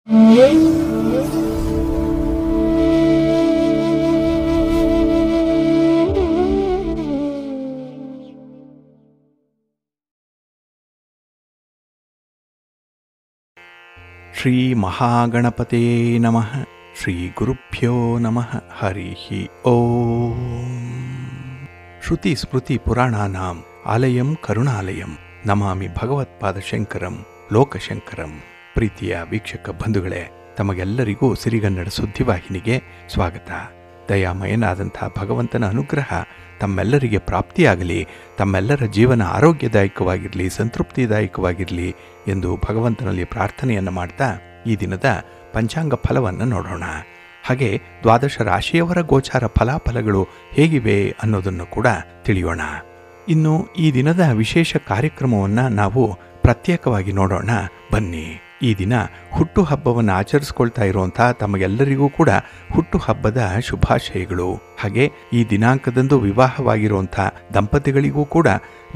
ಶ್ರೀ ಮಹಾಗಣಪತೇ ನಮಃ. ಶ್ರೀ ಗುರುಭ್ಯೋ ನಮಃ. ಹರಿ ಓಂ. ಶ್ರುತಿ ಸ್ಮೃತಿ ಪುರಾಣಾನಾಂ ಆಲಯಂ ಕರುಣಾಲಯಂ ನಮಾಮಿ ಭಗವತ್ಪಾದಶಂಕರಂ ಲೋಕಶಂಕರಂ. ಪ್ರೀತಿಯ ವೀಕ್ಷಕ ಬಂಧುಗಳೇ, ತಮಗೆಲ್ಲರಿಗೂ ಸಿರಿಗನ್ನಡ ಸುದ್ದಿವಾಹಿನಿಗೆ ಸ್ವಾಗತ. ದಯಾಮಯನಾದಂಥ ಭಗವಂತನ ಅನುಗ್ರಹ ತಮ್ಮೆಲ್ಲರಿಗೆ ಪ್ರಾಪ್ತಿಯಾಗಲಿ, ತಮ್ಮೆಲ್ಲರ ಜೀವನ ಆರೋಗ್ಯದಾಯಕವಾಗಿರಲಿ, ಸಂತೃಪ್ತಿದಾಯಕವಾಗಿರಲಿ ಎಂದು ಭಗವಂತನಲ್ಲಿ ಪ್ರಾರ್ಥನೆಯನ್ನು ಮಾಡ್ತಾ ಈ ದಿನದ ಪಂಚಾಂಗ ಫಲವನ್ನು ನೋಡೋಣ. ಹಾಗೆ ದ್ವಾದಶ ರಾಶಿಯವರ ಗೋಚಾರ ಫಲಾಫಲಗಳು ಹೇಗಿವೆ ಅನ್ನೋದನ್ನು ಕೂಡ ತಿಳಿಯೋಣ. ಇನ್ನು ಈ ದಿನದ ವಿಶೇಷ ಕಾರ್ಯಕ್ರಮವನ್ನು ನಾವು ಪ್ರತ್ಯೇಕವಾಗಿ ನೋಡೋಣ ಬನ್ನಿ. ಈ ದಿನ ಹುಟ್ಟುಹಬ್ಬವನ್ನು ಆಚರಿಸ್ಕೊಳ್ತಾ ಇರುವಂಥ ತಮಗೆಲ್ಲರಿಗೂ ಕೂಡ ಹುಟ್ಟುಹಬ್ಬದ ಶುಭಾಶಯಗಳು. ಹಾಗೆ ಈ ದಿನಾಂಕದಂದು ವಿವಾಹವಾಗಿರುವಂಥ ದಂಪತಿಗಳಿಗೂ ಕೂಡ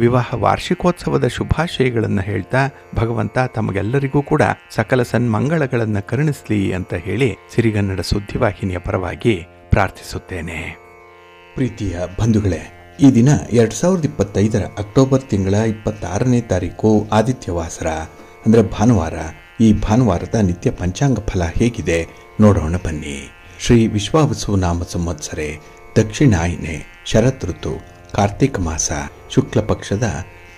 ವಿವಾಹ ವಾರ್ಷಿಕೋತ್ಸವದ ಶುಭಾಶಯಗಳನ್ನು ಹೇಳ್ತಾ ಭಗವಂತ ತಮಗೆಲ್ಲರಿಗೂ ಕೂಡ ಸಕಲ ಸನ್ಮಂಗಳಗಳನ್ನು ಕರುಣಿಸಲಿ ಅಂತ ಹೇಳಿ ಸಿರಿಗನ್ನಡ ಸುದ್ದಿವಾಹಿನಿಯ ಪರವಾಗಿ ಪ್ರಾರ್ಥಿಸುತ್ತೇನೆ. ಪ್ರೀತಿಯ ಬಂಧುಗಳೇ, ಈ ದಿನ 2025 ಅಕ್ಟೋಬರ್ ತಿಂಗಳ 26ನೇ ತಾರೀಕು ಆದಿತ್ಯವಾಸರ ಅಂದರೆ ಭಾನುವಾರ. ಈ ಭಾನುವಾರದ ನಿತ್ಯ ಪಂಚಾಂಗ ಫಲ ಹೇಗಿದೆ ನೋಡೋಣ ಬನ್ನಿ. ಶ್ರೀ ವಿಶ್ವಾವಸು ನಾಮ ಸಂವತ್ಸರೆ ದಕ್ಷಿಣಾಯನೆ ಶರತ್ ಋತು ಕಾರ್ತಿಕ ಮಾಸ ಶುಕ್ಲ ಪಕ್ಷದ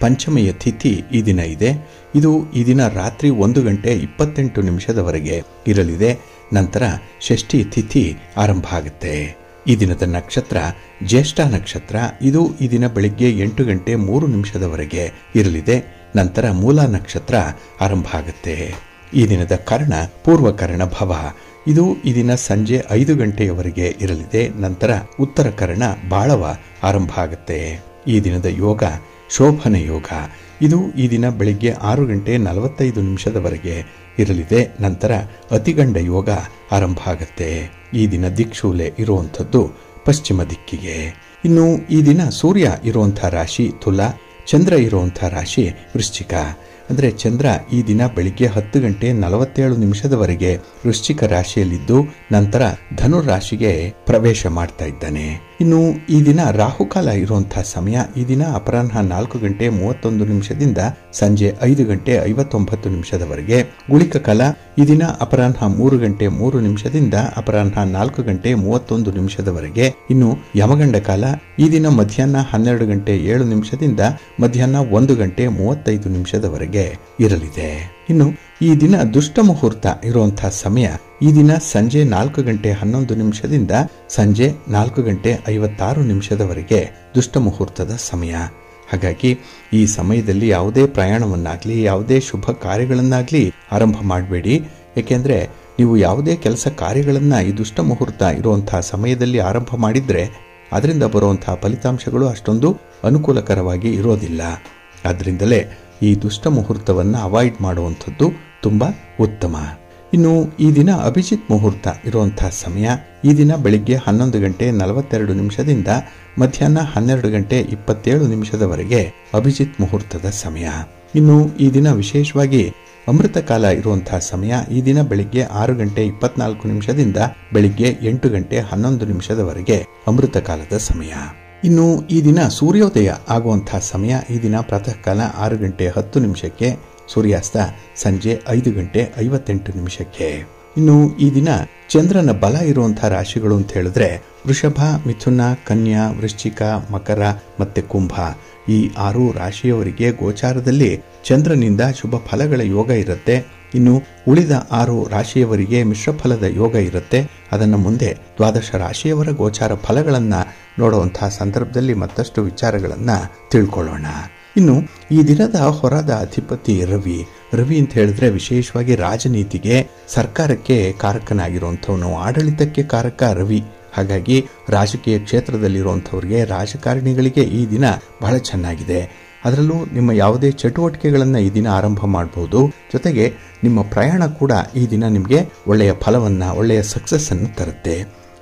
ಪಂಚಮೆಯ ತಿಥಿ ಈ ದಿನ ಇದೆ. ಇದು ಈ ದಿನ ರಾತ್ರಿ 1:28 ಇರಲಿದೆ. ನಂತರ ಷಷ್ಠಿ ತಿಥಿ ಆರಂಭ ಆಗುತ್ತೆ. ಈ ದಿನದ ನಕ್ಷತ್ರ ಜ್ಯೇಷ್ಠ ನಕ್ಷತ್ರ. ಇದು ಈ ದಿನ ಬೆಳಿಗ್ಗೆ 8:03 ಇರಲಿದೆ. ನಂತರ ಮೂಲ ನಕ್ಷತ್ರ ಆರಂಭ ಆಗುತ್ತೆ. ಈ ದಿನದ ಕರ್ಣ ಪೂರ್ವಕರ್ಣ ಭವ. ಇದು ಈ ದಿನ ಸಂಜೆ 5 ಇರಲಿದೆ. ನಂತರ ಉತ್ತರ ಕರ್ಣ ಬಾಳವ ಆರಂಭ ಆಗುತ್ತೆ. ಈ ದಿನದ ಯೋಗ ಶೋಭನ ಯೋಗ. ಇದು ಈ ದಿನ ಬೆಳಿಗ್ಗೆ 6:45 ಇರಲಿದೆ. ನಂತರ ಅತಿಗಂಡ ಯೋಗ ಆರಂಭ ಆಗುತ್ತೆ. ಈ ದಿನ ದಿಕ್ಶೂಲೆ ಇರುವಂಥದ್ದು ಪಶ್ಚಿಮ ದಿಕ್ಕಿಗೆ. ಇನ್ನು ಈ ದಿನ ಸೂರ್ಯ ಇರುವಂಥ ರಾಶಿ ತುಲಾ, ಚಂದ್ರ ಇರುವಂಥ ರಾಶಿ ವೃಶ್ಚಿಕ. ಅಂದರೆ ಚಂದ್ರ ಈ ದಿನ ಬೆಳಿಗ್ಗೆ 10:47 ವೃಶ್ಚಿಕ ರಾಶಿಯಲ್ಲಿದ್ದು ನಂತರ ಧನು ರಾಶಿಗೆ ಪ್ರವೇಶ ಮಾಡ್ತಾ ಇದ್ದಾನೆ. ಇನ್ನು ಈ ದಿನ ರಾಹುಕಾಲ ಇರುವಂತಹ ಸಮಯ ಈ ದಿನ ಅಪರಾಹ್ನ 4:31 ಸಂಜೆ 5:59 ಗುಳಿಕ ಕಾಲ ಈ ದಿನ ಅಪರಾಹ್ನ 3:03 ಅಪರಾಹ್ನ 4:31 ಇನ್ನು ಯಮಗಂಡ ಕಾಲ ಈ ದಿನ ಮಧ್ಯಾಹ್ನ 12:07 ಮಧ್ಯಾಹ್ನ 1:35 ಇರಲಿದೆ. ಇನ್ನು ಈ ದಿನ ದುಷ್ಟ ಮುಹೂರ್ತ ಇರುವಂತಹ ಸಮಯ ಈ ದಿನ ಸಂಜೆ 4:11 ಸಂಜೆ 4:56 ದುಷ್ಟ ಮುಹೂರ್ತದ ಸಮಯ. ಹಾಗಾಗಿ ಈ ಸಮಯದಲ್ಲಿ ಯಾವುದೇ ಪ್ರಯಾಣವನ್ನಾಗ್ಲಿ ಯಾವುದೇ ಶುಭ ಕಾರ್ಯಗಳನ್ನಾಗ್ಲಿ ಆರಂಭ ಮಾಡಬೇಡಿ. ಏಕೆಂದ್ರೆ ನೀವು ಯಾವುದೇ ಕೆಲಸ ಕಾರ್ಯಗಳನ್ನ ಈ ದುಷ್ಟ ಮುಹೂರ್ತ ಇರುವಂತಹ ಸಮಯದಲ್ಲಿ ಆರಂಭ ಮಾಡಿದ್ರೆ ಅದರಿಂದ ಬರುವಂತಹ ಫಲಿತಾಂಶಗಳು ಅಷ್ಟೊಂದು ಅನುಕೂಲಕರವಾಗಿ ಇರೋದಿಲ್ಲ. ಆದ್ರಿಂದಲೇ ಈ ದುಷ್ಟ ಮುಹೂರ್ತವನ್ನು ಅವಾಯ್ಡ್ ಮಾಡುವಂಥದ್ದು ತುಂಬಾ ಉತ್ತಮ. ಇನ್ನು ಈ ದಿನ ಅಭಿಜಿತ್ ಮುಹೂರ್ತ ಇರುವಂತಹ ಸಮಯ ಈ ದಿನ ಬೆಳಿಗ್ಗೆ 11:42 ಮಧ್ಯಾಹ್ನ 12:27 ಅಭಿಜಿತ್ ಮುಹೂರ್ತದ ಸಮಯ. ಇನ್ನು ಈ ದಿನ ವಿಶೇಷವಾಗಿ ಅಮೃತ ಕಾಲ ಇರುವಂತಹ ಸಮಯ ಈ ದಿನ ಬೆಳಿಗ್ಗೆ 6:24 ಬೆಳಿಗ್ಗೆ 8:11 ಅಮೃತ ಕಾಲದ ಸಮಯ. ಇನ್ನು ಈ ದಿನ ಸೂರ್ಯೋದಯ ಆಗುವಂತಹ ಸಮಯ ಈ ದಿನ ಪ್ರಾತಃ ಕಾಲ 6:10 ಸೂರ್ಯಾಸ್ತ ಸಂಜೆ 5:58. ಇನ್ನು ಈ ದಿನ ಚಂದ್ರನ ಬಲ ಇರುವಂತಹ ರಾಶಿಗಳು ಅಂತ ಹೇಳಿದ್ರೆ ವೃಷಭ, ಮಿಥುನ, ಕನ್ಯಾ, ವೃಶ್ಚಿಕ, ಮಕರ ಮತ್ತೆ ಕುಂಭ. ಈ 6 ರಾಶಿಯವರಿಗೆ ಗೋಚಾರದಲ್ಲಿ ಚಂದ್ರನಿಂದ ಶುಭ ಫಲಗಳ ಯೋಗ ಇರುತ್ತೆ. ಇನ್ನು ಉಳಿದ 6 ರಾಶಿಯವರಿಗೆ ಮಿಶ್ರ ಫಲದ ಯೋಗ ಇರುತ್ತೆ. ಅದನ್ನು ಮುಂದೆ ದ್ವಾದಶ ರಾಶಿಯವರ ಗೋಚಾರ ಫಲಗಳನ್ನ ನೋಡುವಂತಹ ಸಂದರ್ಭದಲ್ಲಿ ಮತ್ತಷ್ಟು ವಿಚಾರಗಳನ್ನ ತಿಳ್ಕೊಳ್ಳೋಣ. ಇನ್ನು ಈ ದಿನದ ಹೊರದ ಅಧಿಪತಿ ರವಿ. ರವಿ ಅಂತ ಹೇಳಿದ್ರೆ ವಿಶೇಷವಾಗಿ ರಾಜನೀತಿಗೆ ಸರ್ಕಾರಕ್ಕೆ ಕಾರಕನಾಗಿರುವಂಥವನು, ಆಡಳಿತಕ್ಕೆ ಕಾರಕ ರವಿ. ಹಾಗಾಗಿ ರಾಜಕೀಯ ಕ್ಷೇತ್ರದಲ್ಲಿರುವಂಥವ್ರಿಗೆ ರಾಜಕಾರಣಿಗಳಿಗೆ ಈ ದಿನ ಬಹಳ ಚೆನ್ನಾಗಿದೆ. ಅದರಲ್ಲೂ ನಿಮ್ಮ ಯಾವುದೇ ಚಟುವಟಿಕೆಗಳನ್ನು ಈ ದಿನ ಆರಂಭ ಮಾಡಬಹುದು. ಜೊತೆಗೆ ನಿಮ್ಮ ಪ್ರಯಾಣ ಕೂಡ ಈ ದಿನ ನಿಮಗೆ ಒಳ್ಳೆಯ ಫಲವನ್ನ ಒಳ್ಳೆಯ ಸಕ್ಸಸ್ ಅನ್ನು ತರುತ್ತೆ.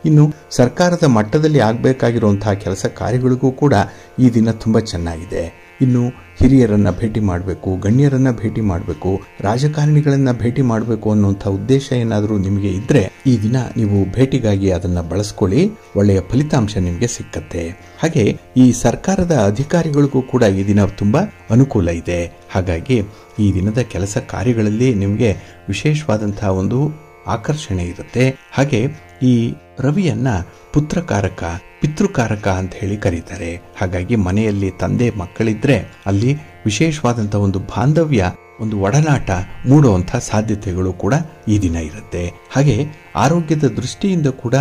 ಇನ್ನು ಸರ್ಕಾರದ ಮಟ್ಟದಲ್ಲಿ ಆಗಬೇಕಾಗಿರುವಂತಹ ಕೆಲಸ ಕಾರ್ಯಗಳಿಗೂ ಕೂಡ ಈ ದಿನ ತುಂಬ ಚೆನ್ನಾಗಿದೆ. ಇನ್ನು ಹಿರಿಯರನ್ನ ಭೇಟಿ ಮಾಡಬೇಕು, ಗಣ್ಯರನ್ನ ಭೇಟಿ ಮಾಡಬೇಕು, ರಾಜಕಾರಣಿಗಳನ್ನ ಭೇಟಿ ಮಾಡಬೇಕು ಅನ್ನುವಂಥ ಉದ್ದೇಶ ಏನಾದರೂ ನಿಮಗೆ ಇದ್ರೆ ಈ ದಿನ ನೀವು ಭೇಟಿಗಾಗಿ ಅದನ್ನ ಬಳಸ್ಕೊಳ್ಳಿ. ಒಳ್ಳೆಯ ಫಲಿತಾಂಶ ನಿಮಗೆ ಸಿಕ್ಕತ್ತೆ. ಹಾಗೆ ಈ ಸರ್ಕಾರದ ಅಧಿಕಾರಿಗಳಿಗೂ ಕೂಡ ಈ ದಿನ ತುಂಬಾ ಅನುಕೂಲ ಇದೆ. ಹಾಗಾಗಿ ಈ ದಿನದ ಕೆಲಸ ಕಾರ್ಯಗಳಲ್ಲಿ ನಿಮಗೆ ವಿಶೇಷವಾದಂತಹ ಒಂದು ಆಕರ್ಷಣೆ ಇರುತ್ತೆ. ಹಾಗೆ ಈ ರವಿಯನ್ನ ಪುತ್ರಕಾರಕ, ಪಿತೃಕಾರಕ ಅಂತ ಹೇಳಿ ಕರೀತಾರೆ. ಹಾಗಾಗಿ ಮನೆಯಲ್ಲಿ ತಂದೆ ಮಕ್ಕಳಿದ್ರೆ ಅಲ್ಲಿ ವಿಶೇಷವಾದಂತಹ ಒಂದು ಬಾಂಧವ್ಯ, ಒಂದು ಒಡನಾಟ ಮೂಡುವಂತಹ ಸಾಧ್ಯತೆಗಳು ಕೂಡ ಈ ದಿನ ಇರುತ್ತೆ. ಹಾಗೆ ಆರೋಗ್ಯದ ದೃಷ್ಟಿಯಿಂದ ಕೂಡ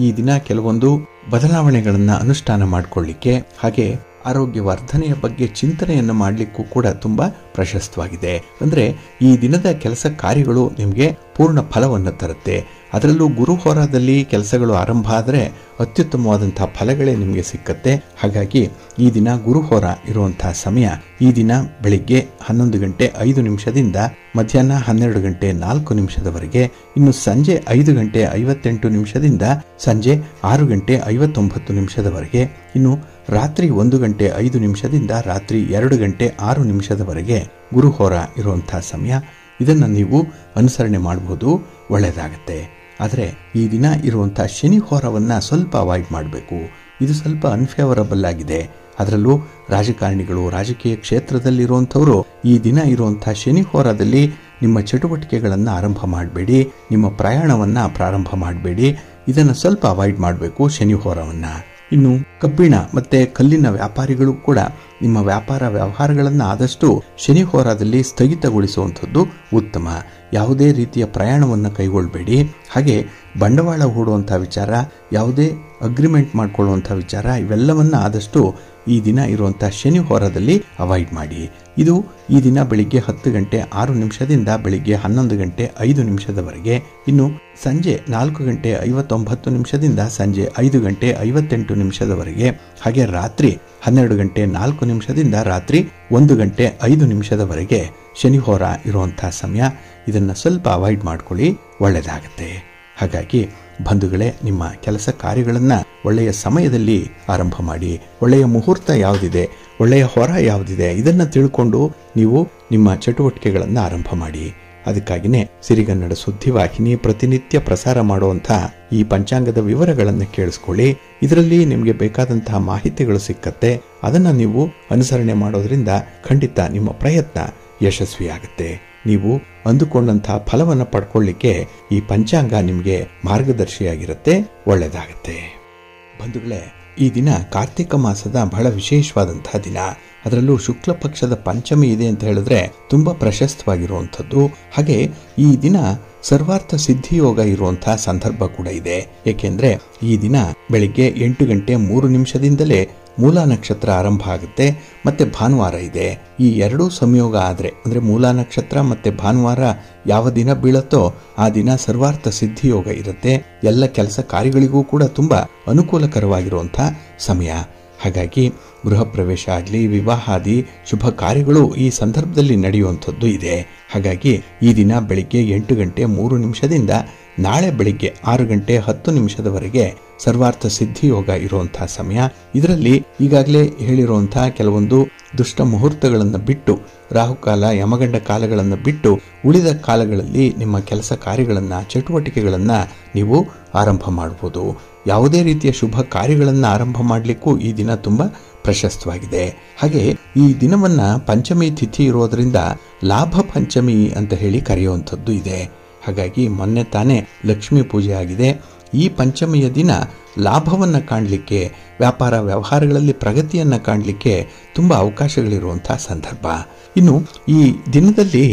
ಈ ದಿನ ಕೆಲವೊಂದು ಬದಲಾವಣೆಗಳನ್ನ ಅನುಷ್ಠಾನ ಮಾಡಿಕೊಳ್ಳಿಕ್ಕೆ, ಹಾಗೆ ಆರೋಗ್ಯ ವರ್ಧನೆಯ ಬಗ್ಗೆ ಚಿಂತನೆಯನ್ನು ಮಾಡಲಿಕ್ಕೂ ಕೂಡ ತುಂಬಾ ಪ್ರಶಸ್ತವಾಗಿದೆ. ಅಂದ್ರೆ ಈ ದಿನದ ಕೆಲಸ ಕಾರ್ಯಗಳು ನಿಮಗೆ ಪೂರ್ಣ ಫಲವನ್ನು ತರುತ್ತೆ. ಅದರಲ್ಲೂ ಗುರು ಹೋರಾದಲ್ಲಿ ಕೆಲಸಗಳು ಆರಂಭ ಆದರೆ ಅತ್ಯುತ್ತಮವಾದಂತಹ ಫಲಗಳೇ ನಿಮಗೆ ಸಿಕ್ಕತ್ತೆ. ಹಾಗಾಗಿ ಈ ದಿನ ಗುರು ಹೋರ ಇರುವಂತಹ ಸಮಯ ಈ ದಿನ ಬೆಳಿಗ್ಗೆ 11 ಗಂಟೆ 5 ನಿಮಿಷದಿಂದ ಮಧ್ಯಾಹ್ನ 12 ಗಂಟೆ 4 ನಿಮಿಷದವರೆಗೆ, ಇನ್ನು ಸಂಜೆ 5 ಗಂಟೆ 58 ನಿಮಿಷದಿಂದ ಸಂಜೆ 6 ಗಂಟೆ 59 ನಿಮಿಷದವರೆಗೆ, ಇನ್ನು ರಾತ್ರಿ 1 ಗಂಟೆ 5 ನಿಮಿಷದಿಂದ ರಾತ್ರಿ 2 ಗಂಟೆ 6 ನಿಮಿಷದವರೆಗೆ ಗುರು ಹೋರ ಇರುವಂತಹ ಸಮಯ. ಇದನ್ನ ನೀವು ಅನುಸರಣೆ ಮಾಡಬಹುದು, ಒಳ್ಳೆಯದಾಗತ್ತೆ. ಆದರೆ ಈ ದಿನ ಇರುವಂತಹ ಶನಿ ಹೋರವನ್ನ ಸ್ವಲ್ಪ ಅವಾಯ್ಡ್ ಮಾಡಬೇಕು. ಇದು ಸ್ವಲ್ಪ ಅನ್ಫೇವರಬಲ್ ಆಗಿದೆ. ಅದರಲ್ಲೂ ರಾಜಕಾರಣಿಗಳು, ರಾಜಕೀಯ ಕ್ಷೇತ್ರದಲ್ಲಿರುವಂಥವರು ಈ ದಿನ ಇರುವಂತಹ ಶನಿ ಹೋರದಲ್ಲಿ ನಿಮ್ಮ ಚಟುವಟಿಕೆಗಳನ್ನು ಆರಂಭ ಮಾಡಬೇಡಿ, ನಿಮ್ಮ ಪ್ರಯಾಣವನ್ನ ಪ್ರಾರಂಭ ಮಾಡಬೇಡಿ. ಇದನ್ನು ಸ್ವಲ್ಪ ಅವಾಯ್ಡ್ ಮಾಡಬೇಕು, ಶನಿ ಹೋರವನ್ನ. ಇನ್ನು ಕಬ್ಬಿಣ ಮತ್ತೆ ಕಲ್ಲಿನ ವ್ಯಾಪಾರಿಗಳು ಕೂಡ ನಿಮ್ಮ ವ್ಯಾಪಾರ ವ್ಯವಹಾರಗಳನ್ನು ಆದಷ್ಟು ಶನಿ ಹೋರಾದಲ್ಲಿ ಸ್ಥಗಿತಗೊಳಿಸುವಂಥದ್ದು ಉತ್ತಮ. ಯಾವುದೇ ರೀತಿಯ ಪ್ರಯಾಣವನ್ನು ಕೈಗೊಳ್ಳಬೇಡಿ. ಹಾಗೆ ಬಂಡವಾಳ ಹೂಡುವಂತಹ ವಿಚಾರ, ಯಾವುದೇ ಅಗ್ರಿಮೆಂಟ್ ಮಾಡಿಕೊಳ್ಳುವಂಥ ವಿಚಾರ, ಇವೆಲ್ಲವನ್ನ ಆದಷ್ಟು ಈ ದಿನ ಇರುವಂತಹ ಶನಿ ಹೋರಾದಲ್ಲಿ ಅವಾಯ್ಡ್ ಮಾಡಿ. ಇದು ಈ ದಿನ ಬೆಳಿಗ್ಗೆ 10 ಗಂಟೆ 6 ನಿಮಿಷದಿಂದ ಬೆಳಿಗ್ಗೆ 11 ಗಂಟೆ 5 ನಿಮಿಷದವರೆಗೆ, ಇನ್ನು ಸಂಜೆ 4 ಗಂಟೆ 59 ನಿಮಿಷದಿಂದ ಸಂಜೆ 5 ಗಂಟೆ 58 ನಿಮಿಷದವರೆಗೆ, ಹಾಗೆ ರಾತ್ರಿ 12 ಗಂಟೆ 4 ನಿಮಿಷದಿಂದ ರಾತ್ರಿ 1 ಗಂಟೆ 5 ನಿಮಿಷದವರೆಗೆ ಶನಿ ಹೋರ ಇರುವಂತಹ ಸಮಯ. ಇದನ್ನ ಸ್ವಲ್ಪ ಅವಾಯ್ಡ್ ಮಾಡ್ಕೊಳ್ಳಿ, ಒಳ್ಳೆಯದಾಗತ್ತೆ. ಹಾಗಾಗಿ ಬಂಧುಗಳೇ, ನಿಮ್ಮ ಕೆಲಸ ಕಾರ್ಯಗಳನ್ನ ಒಳ್ಳೆಯ ಸಮಯದಲ್ಲಿ ಆರಂಭ ಮಾಡಿ. ಒಳ್ಳೆಯ ಮುಹೂರ್ತ ಯಾವುದಿದೆ, ಒಳ್ಳೆಯ ಹೊರ ಯಾವುದಿದೆ, ಇದನ್ನ ತಿಳ್ಕೊಂಡು ನೀವು ನಿಮ್ಮ ಚಟುವಟಿಕೆಗಳನ್ನು ಆರಂಭ ಮಾಡಿ. ಅದಕ್ಕಾಗಿನೇ ಸಿರಿಗನ್ನಡ ಸುದ್ದಿವಾಹಿನಿ ಪ್ರತಿನಿತ್ಯ ಪ್ರಸಾರ ಮಾಡುವಂತಹ ಈ ಪಂಚಾಂಗದ ವಿವರಗಳನ್ನು ಕೇಳಿಸ್ಕೊಳ್ಳಿ. ಇದರಲ್ಲಿ ನಿಮಗೆ ಬೇಕಾದಂತಹ ಮಾಹಿತಿಗಳು ಸಿಕ್ಕತ್ತೆ. ಅದನ್ನ ನೀವು ಅನುಸರಣೆ ಮಾಡೋದ್ರಿಂದ ಖಂಡಿತ ನಿಮ್ಮ ಪ್ರಯತ್ನ ಯಶಸ್ವಿಯಾಗುತ್ತೆ. ನೀವು ಅಂದುಕೊಂಡಂತಹ ಫಲವನ್ನು ಪಡ್ಕೊಳ್ಳಿಕ್ಕೆ ಈ ಪಂಚಾಂಗ ನಿಮಗೆ ಮಾರ್ಗದರ್ಶಿಯಾಗಿರುತ್ತೆ, ಒಳ್ಳೆಯದಾಗುತ್ತೆ. ಬಂಧುಗಳೇ, ಈ ದಿನ ಕಾರ್ತಿಕ ಮಾಸದ ಬಹಳ ವಿಶೇಷವಾದಂತಹ ದಿನ. ಅದರಲ್ಲೂ ಶುಕ್ಲ ಪಕ್ಷದ ಪಂಚಮಿ ಇದೆ ಅಂತ ಹೇಳಿದ್ರೆ ತುಂಬಾ ಪ್ರಶಸ್ತವಾಗಿರುವಂಥದ್ದು. ಹಾಗೆ ಈ ದಿನ ಸರ್ವಾರ್ಥ ಸಿದ್ಧಿಯೋಗ ಇರುವಂತಹ ಸಂದರ್ಭ ಕೂಡ ಇದೆ. ಏಕೆಂದ್ರೆ ಈ ದಿನ ಬೆಳಿಗ್ಗೆ 8 ಗಂಟೆ 3 ನಿಮಿಷದಿಂದಲೇ ಮೂಲ ನಕ್ಷತ್ರ ಆರಂಭ ಆಗುತ್ತೆ, ಮತ್ತೆ ಭಾನುವಾರ ಇದೆ. ಈ ಎರಡೂ ಸಂಯೋಗ ಆದ್ರೆ, ಅಂದ್ರೆ ಮೂಲ ನಕ್ಷತ್ರ ಮತ್ತೆ ಭಾನುವಾರ ಯಾವ ದಿನ ಬೀಳತ್ತೋ ಆ ದಿನ ಸರ್ವಾರ್ಥ ಸಿದ್ಧಿಯೋಗ ಇರುತ್ತೆ. ಎಲ್ಲ ಕೆಲಸ ಕಾರ್ಯಗಳಿಗೂ ಕೂಡ ತುಂಬಾ ಅನುಕೂಲಕರವಾಗಿರುವಂತಹ ಸಮಯ. ಹಾಗಾಗಿ ಗೃಹ ಪ್ರವೇಶ ಆಗಲಿ, ವಿವಾಹಾದಿ ಶುಭ ಕಾರ್ಯಗಳು ಈ ಸಂದರ್ಭದಲ್ಲಿ ನಡೆಯುವಂಥದ್ದು ಇದೆ. ಹಾಗಾಗಿ ಈ ದಿನ ಬೆಳಿಗ್ಗೆ 8 ಗಂಟೆ 3 ನಿಮಿಷದಿಂದ ನಾಳೆ ಬೆಳಿಗ್ಗೆ 6 ಗಂಟೆ 10 ನಿಮಿಷದವರೆಗೆ ಸರ್ವಾರ್ಥ ಸಿದ್ಧಿಯೋಗ ಇರುವಂತಹ ಸಮಯ. ಇದರಲ್ಲಿ ಈಗಾಗಲೇ ಹೇಳಿರುವಂತಹ ಕೆಲವೊಂದು ದುಷ್ಟ ಮುಹೂರ್ತಗಳನ್ನು ಬಿಟ್ಟು, ರಾಹುಕಾಲ, ಯಮಗಂಡ ಕಾಲಗಳನ್ನು ಬಿಟ್ಟು ಉಳಿದ ಕಾಲಗಳಲ್ಲಿ ನಿಮ್ಮ ಕೆಲಸ ಕಾರ್ಯಗಳನ್ನ, ಚಟುವಟಿಕೆಗಳನ್ನ ನೀವು ಆರಂಭ ಮಾಡಬಹುದು. ಯಾವುದೇ ರೀತಿಯ ಶುಭ ಕಾರ್ಯಗಳನ್ನು ಆರಂಭ ಮಾಡಲಿಕ್ಕೂ ಈ ದಿನ ತುಂಬಾ ಪ್ರಶಸ್ತವಾಗಿದೆ. ಹಾಗೆ ಈ ದಿನವನ್ನ ಪಂಚಮಿ ತಿಥಿ ಇರೋದ್ರಿಂದ ಲಾಭ ಪಂಚಮಿ ಅಂತ ಹೇಳಿ ಕರೆಯುವಂಥದ್ದು ಇದೆ. ಹಾಗಾಗಿ ಮೊನ್ನೆ ತಾನೇ ಲಕ್ಷ್ಮೀ ಪೂಜೆ ಆಗಿದೆ. ಈ ಪಂಚಮಿಯ ದಿನ ಲಾಭವನ್ನ ಕಾಣಲಿಕ್ಕೆ, ವ್ಯಾಪಾರ ವ್ಯವಹಾರಗಳಲ್ಲಿ ಪ್ರಗತಿಯನ್ನ ಕಾಣಲಿಕ್ಕೆ ತುಂಬಾ ಅವಕಾಶಗಳಿರುವಂತಹ ಸಂದರ್ಭ. ಇನ್ನು ಈ ದಿನದಲ್ಲಿ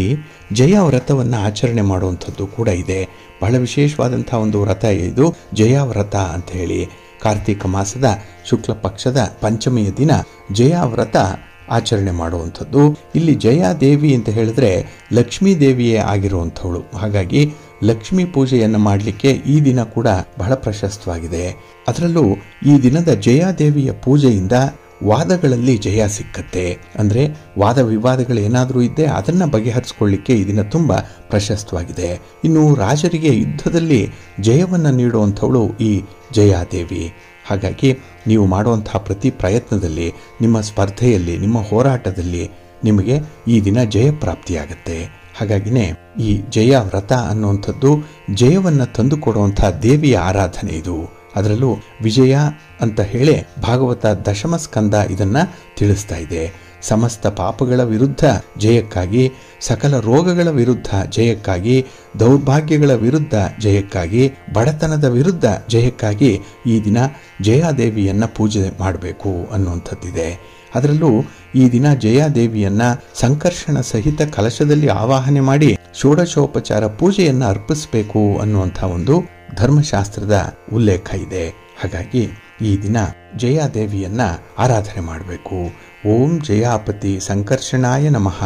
ಜಯ ವ್ರತವನ್ನ ಆಚರಣೆ ಮಾಡುವಂಥದ್ದು ಕೂಡ ಇದೆ. ಬಹಳ ವಿಶೇಷವಾದಂತಹ ಒಂದು ವ್ರತ ಇದು, ಜಯ ವ್ರತ ಅಂತ ಹೇಳಿ. ಕಾರ್ತಿಕ ಮಾಸದ ಶುಕ್ಲ ಪಕ್ಷದ ಪಂಚಮಿಯ ದಿನ ಜಯ ವ್ರತ ಆಚರಣೆ ಮಾಡುವಂಥದ್ದು. ಇಲ್ಲಿ ಜಯಾದೇವಿ ಅಂತ ಹೇಳಿದ್ರೆ ಲಕ್ಷ್ಮೀ ದೇವಿಯೇ ಆಗಿರುವಂಥವಳು. ಹಾಗಾಗಿ ಲಕ್ಷ್ಮೀ ಪೂಜೆಯನ್ನ ಮಾಡಲಿಕ್ಕೆ ಈ ದಿನ ಕೂಡ ಬಹಳ ಪ್ರಶಸ್ತವಾಗಿದೆ. ಅದರಲ್ಲೂ ಈ ದಿನದ ಜಯಾದೇವಿಯ ಪೂಜೆಯಿಂದ ವಾದಗಳಲ್ಲಿ ಜಯ ಸಿಕ್ಕತ್ತೆ. ಅಂದ್ರೆ ವಾದ ವಿವಾದಗಳು ಏನಾದರೂ ಇದ್ದೆ ಅದನ್ನ ಬಗೆಹರಿಸಿಕೊಳ್ಳಿಕ್ಕೆ ಈ ದಿನ ತುಂಬಾ ಪ್ರಶಸ್ತವಾಗಿದೆ. ಇನ್ನು ರಾಜರಿಗೆ ಯುದ್ಧದಲ್ಲಿ ಜಯವನ್ನ ನೀಡುವಂಥವಳು ಈ ಜಯಾದೇವಿ. ಹಾಗಾಗಿ ನೀವು ಮಾಡುವಂತಹ ಪ್ರತಿ ಪ್ರಯತ್ನದಲ್ಲಿ, ನಿಮ್ಮ ಸ್ಪರ್ಧೆಯಲ್ಲಿ, ನಿಮ್ಮ ಹೋರಾಟದಲ್ಲಿ ನಿಮಗೆ ಈ ದಿನ ಜಯಪ್ರಾಪ್ತಿಯಾಗತ್ತೆ. ಹಾಗಾಗಿನೇ ಈ ಜಯ ವ್ರತ ಅನ್ನುವಂಥದ್ದು ಜಯವನ್ನು ತಂದುಕೊಡುವಂತಹ ದೇವಿಯ ಆರಾಧನೆ ಇದು. ಅದರಲ್ಲೂ ವಿಜಯ ಅಂತ ಹೇಳಿ ಭಾಗವತ ದಶಮ ಸ್ಕಂದ ಇದನ್ನ ತಿಳಿಸ್ತಾ ಇದೆ. ಸಮಸ್ತ ಪಾಪಗಳ ವಿರುದ್ಧ ಜಯಕ್ಕಾಗಿ, ಸಕಲ ರೋಗಗಳ ವಿರುದ್ಧ ಜಯಕ್ಕಾಗಿ, ದೌರ್ಭಾಗ್ಯಗಳ ವಿರುದ್ಧ ಜಯಕ್ಕಾಗಿ, ಬಡತನದ ವಿರುದ್ಧ ಜಯಕ್ಕಾಗಿ ಈ ದಿನ ಜಯಾದೇವಿಯನ್ನ ಪೂಜೆ ಮಾಡಬೇಕು ಅನ್ನುವಂಥದ್ದಿದೆ. ಅದರಲ್ಲೂ ಈ ದಿನ ಜಯಾದೇವಿಯನ್ನ ಸಂಕರ್ಷಣ ಸಹಿತ ಕಲಶದಲ್ಲಿ ಆವಾಹನೆ ಮಾಡಿ ಷೋಡಶೋಪಚಾರ ಪೂಜೆಯನ್ನ ಅರ್ಪಿಸಬೇಕು ಅನ್ನುವಂಥ ಒಂದು ಧರ್ಮಶಾಸ್ತ್ರದ ಉಲ್ಲೇಖ ಇದೆ. ಹಾಗಾಗಿ ಈ ದಿನ ಜಯಾದೇವಿಯನ್ನ ಆರಾಧನೆ ಮಾಡಬೇಕು. ಓಂ ಜಯಾಪತಿ ಸಂಕರ್ಷಣಾಯ ನಮಃ,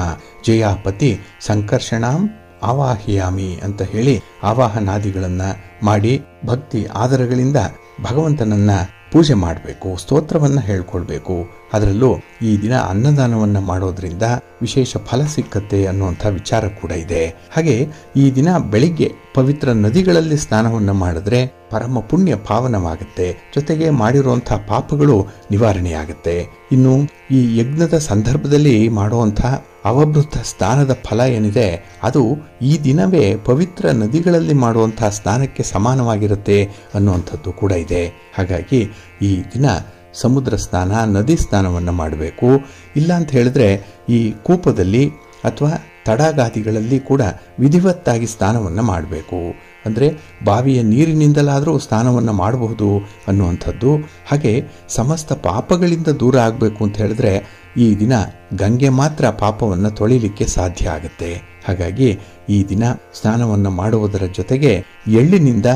ಜಯಾಪತಿ ಸಂಕರ್ಷಣಾಂ ಆವಾಹಯಾಮಿ ಅಂತ ಹೇಳಿ ಆವಾಹನಾದಿಗಳನ್ನ ಮಾಡಿ ಭಕ್ತಿ ಆದರಗಳಿಂದ ಭಗವಂತನನ್ನ ಪೂಜೆ ಮಾಡಬೇಕು, ಸ್ತೋತ್ರವನ್ನ ಹೇಳ್ಕೊಳ್ಬೇಕು. ಅದರಲ್ಲೂ ಈ ದಿನ ಅನ್ನದಾನವನ್ನ ಮಾಡೋದ್ರಿಂದ ವಿಶೇಷ ಫಲ ಸಿಕ್ಕತ್ತೆ ಅನ್ನುವಂಥ ವಿಚಾರ ಕೂಡ ಇದೆ. ಹಾಗೆ ಈ ದಿನ ಬೆಳಿಗ್ಗೆ ಪವಿತ್ರ ನದಿಗಳಲ್ಲಿ ಸ್ನಾನವನ್ನ ಮಾಡಿದ್ರೆ ಪರಮ ಪುಣ್ಯ ಪಾವನವಾಗುತ್ತೆ. ಜೊತೆಗೆ ಮಾಡಿರುವಂತಹ ಪಾಪಗಳು ನಿವಾರಣೆಯಾಗುತ್ತೆ. ಇನ್ನು ಈ ಯಜ್ಞದ ಸಂದರ್ಭದಲ್ಲಿ ಮಾಡುವಂತಹ ಅವಭೃತ ಸ್ನಾನದ ಫಲ ಏನಿದೆ ಅದು ಈ ದಿನವೇ ಪವಿತ್ರ ನದಿಗಳಲ್ಲಿ ಮಾಡುವಂತಹ ಸ್ನಾನಕ್ಕೆ ಸಮಾನವಾಗಿರುತ್ತೆ ಅನ್ನುವಂಥದ್ದು ಕೂಡ ಇದೆ. ಹಾಗಾಗಿ ಈ ದಿನ ಸಮುದ್ರ ಸ್ನಾನ, ನದಿ ಸ್ನಾನವನ್ನು ಮಾಡಬೇಕು. ಇಲ್ಲ ಅಂತ ಹೇಳಿದ್ರೆ ಈ ಕೂಪದಲ್ಲಿ ಅಥವಾ ತಡಗಾದಿಗಳಲ್ಲಿ ಕೂಡ ವಿಧಿವತ್ತಾಗಿ ಸ್ನಾನವನ್ನು ಮಾಡಬೇಕು. ಅಂದರೆ ಬಾವಿಯ ನೀರಿನಿಂದಲಾದರೂ ಸ್ನಾನವನ್ನು ಮಾಡಬಹುದು ಅನ್ನುವಂಥದ್ದು. ಹಾಗೆ ಸಮಸ್ತ ಪಾಪಗಳಿಂದ ದೂರ ಆಗಬೇಕು ಅಂತ ಹೇಳಿದ್ರೆ ಈ ದಿನ ಗಂಗೆ ಮಾತ್ರ ಪಾಪವನ್ನು ತೊಳಿಲಿಕ್ಕೆ ಸಾಧ್ಯ ಆಗುತ್ತೆ. ಹಾಗಾಗಿ ಈ ದಿನ ಸ್ನಾನವನ್ನು ಮಾಡುವುದರ ಜೊತೆಗೆ ಎಳ್ಳಿನಿಂದ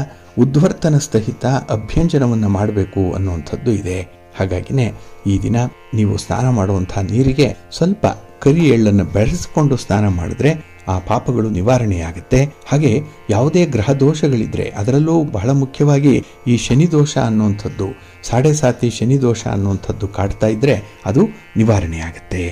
ಉದ್ವರ್ತನ ಸಹಿತ ಅಭ್ಯಂಜನವನ್ನು ಮಾಡಬೇಕು ಅನ್ನುವಂಥದ್ದು ಇದೆ. ಹಾಗಾಗಿನೇ ಈ ದಿನ ನೀವು ಸ್ನಾನ ಮಾಡುವಂತಹ ನೀರಿಗೆ ಸ್ವಲ್ಪ ಕರಿ ಎಳ್ಳನ್ನು ಬೆರೆಸಿಕೊಂಡು ಸ್ನಾನ ಮಾಡಿದ್ರೆ ಆ ಪಾಪಗಳು ನಿವಾರಣೆಯಾಗುತ್ತೆ. ಹಾಗೆ ಯಾವುದೇ ಗ್ರಹ ದೋಷಗಳಿದ್ರೆ, ಅದರಲ್ಲೂ ಬಹಳ ಮುಖ್ಯವಾಗಿ ಈ ಶನಿ ದೋಷ ಅನ್ನುವಂಥದ್ದು, ಸಾಡೆ ಸಾತಿ ಶನಿ ದೋಷ ಅನ್ನುವಂಥದ್ದು ಕಾಡ್ತಾ ಇದ್ರೆ ಅದು ನಿವಾರಣೆಯಾಗುತ್ತೆ.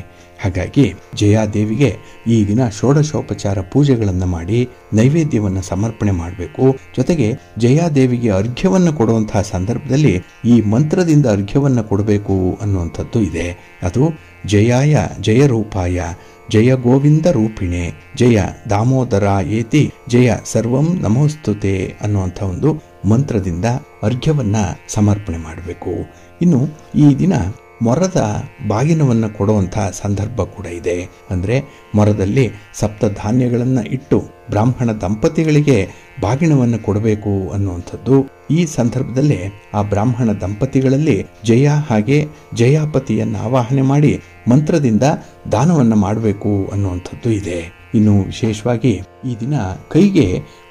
ಹಾಗಾಗಿ ಜಯಾದೇವಿಗೆ ಈ ದಿನ ಷೋಡಶೋಪಚಾರ ಪೂಜೆಗಳನ್ನು ಮಾಡಿ ನೈವೇದ್ಯವನ್ನು ಸಮರ್ಪಣೆ ಮಾಡಬೇಕು. ಜೊತೆಗೆ ಜಯಾದೇವಿಗೆ ಅರ್ಘ್ಯವನ್ನು ಕೊಡುವಂತಹ ಸಂದರ್ಭದಲ್ಲಿ ಈ ಮಂತ್ರದಿಂದ ಅರ್ಘ್ಯವನ್ನು ಕೊಡಬೇಕು ಅನ್ನುವಂಥದ್ದು ಇದೆ. ಅದು ಜಯಾಯ ಜಯ ರೂಪಾಯ ಜಯ ಗೋವಿಂದ ರೂಪಿಣೆ ಜಯ ದಾಮೋದರ ಏತಿ ಜಯ ಸರ್ವಂ ನಮೋಸ್ತುತೆ ಅನ್ನುವಂಥ ಒಂದು ಮಂತ್ರದಿಂದ ಅರ್ಘ್ಯವನ್ನ ಸಮರ್ಪಣೆ ಮಾಡಬೇಕು. ಇನ್ನು ಈ ದಿನ ಮೊರದ ಬಾಗಿನವನ್ನು ಕೊಡುವಂತಹ ಸಂದರ್ಭ ಕೂಡ ಇದೆ. ಅಂದರೆ ಮೊರದಲ್ಲಿ ಸಪ್ತ ಧಾನ್ಯಗಳನ್ನು ಇಟ್ಟು ಬ್ರಾಹ್ಮಣ ದಂಪತಿಗಳಿಗೆ ಬಾಗಿಣವನ್ನು ಕೊಡಬೇಕು ಅನ್ನುವಂಥದ್ದು. ಈ ಸಂದರ್ಭದಲ್ಲಿ ಆ ಬ್ರಾಹ್ಮಣ ದಂಪತಿಗಳಲ್ಲಿ ಜಯ ಹಾಗೆ ಜಯಾಪತಿಯನ್ನು ಆವಾಹನೆ ಮಾಡಿ ಮಂತ್ರದಿಂದ ದಾನವನ್ನು ಮಾಡಬೇಕು ಅನ್ನುವಂಥದ್ದು ಇದೆ. ಇನ್ನು ವಿಶೇಷವಾಗಿ ಈ ದಿನ ಕೈಗೆ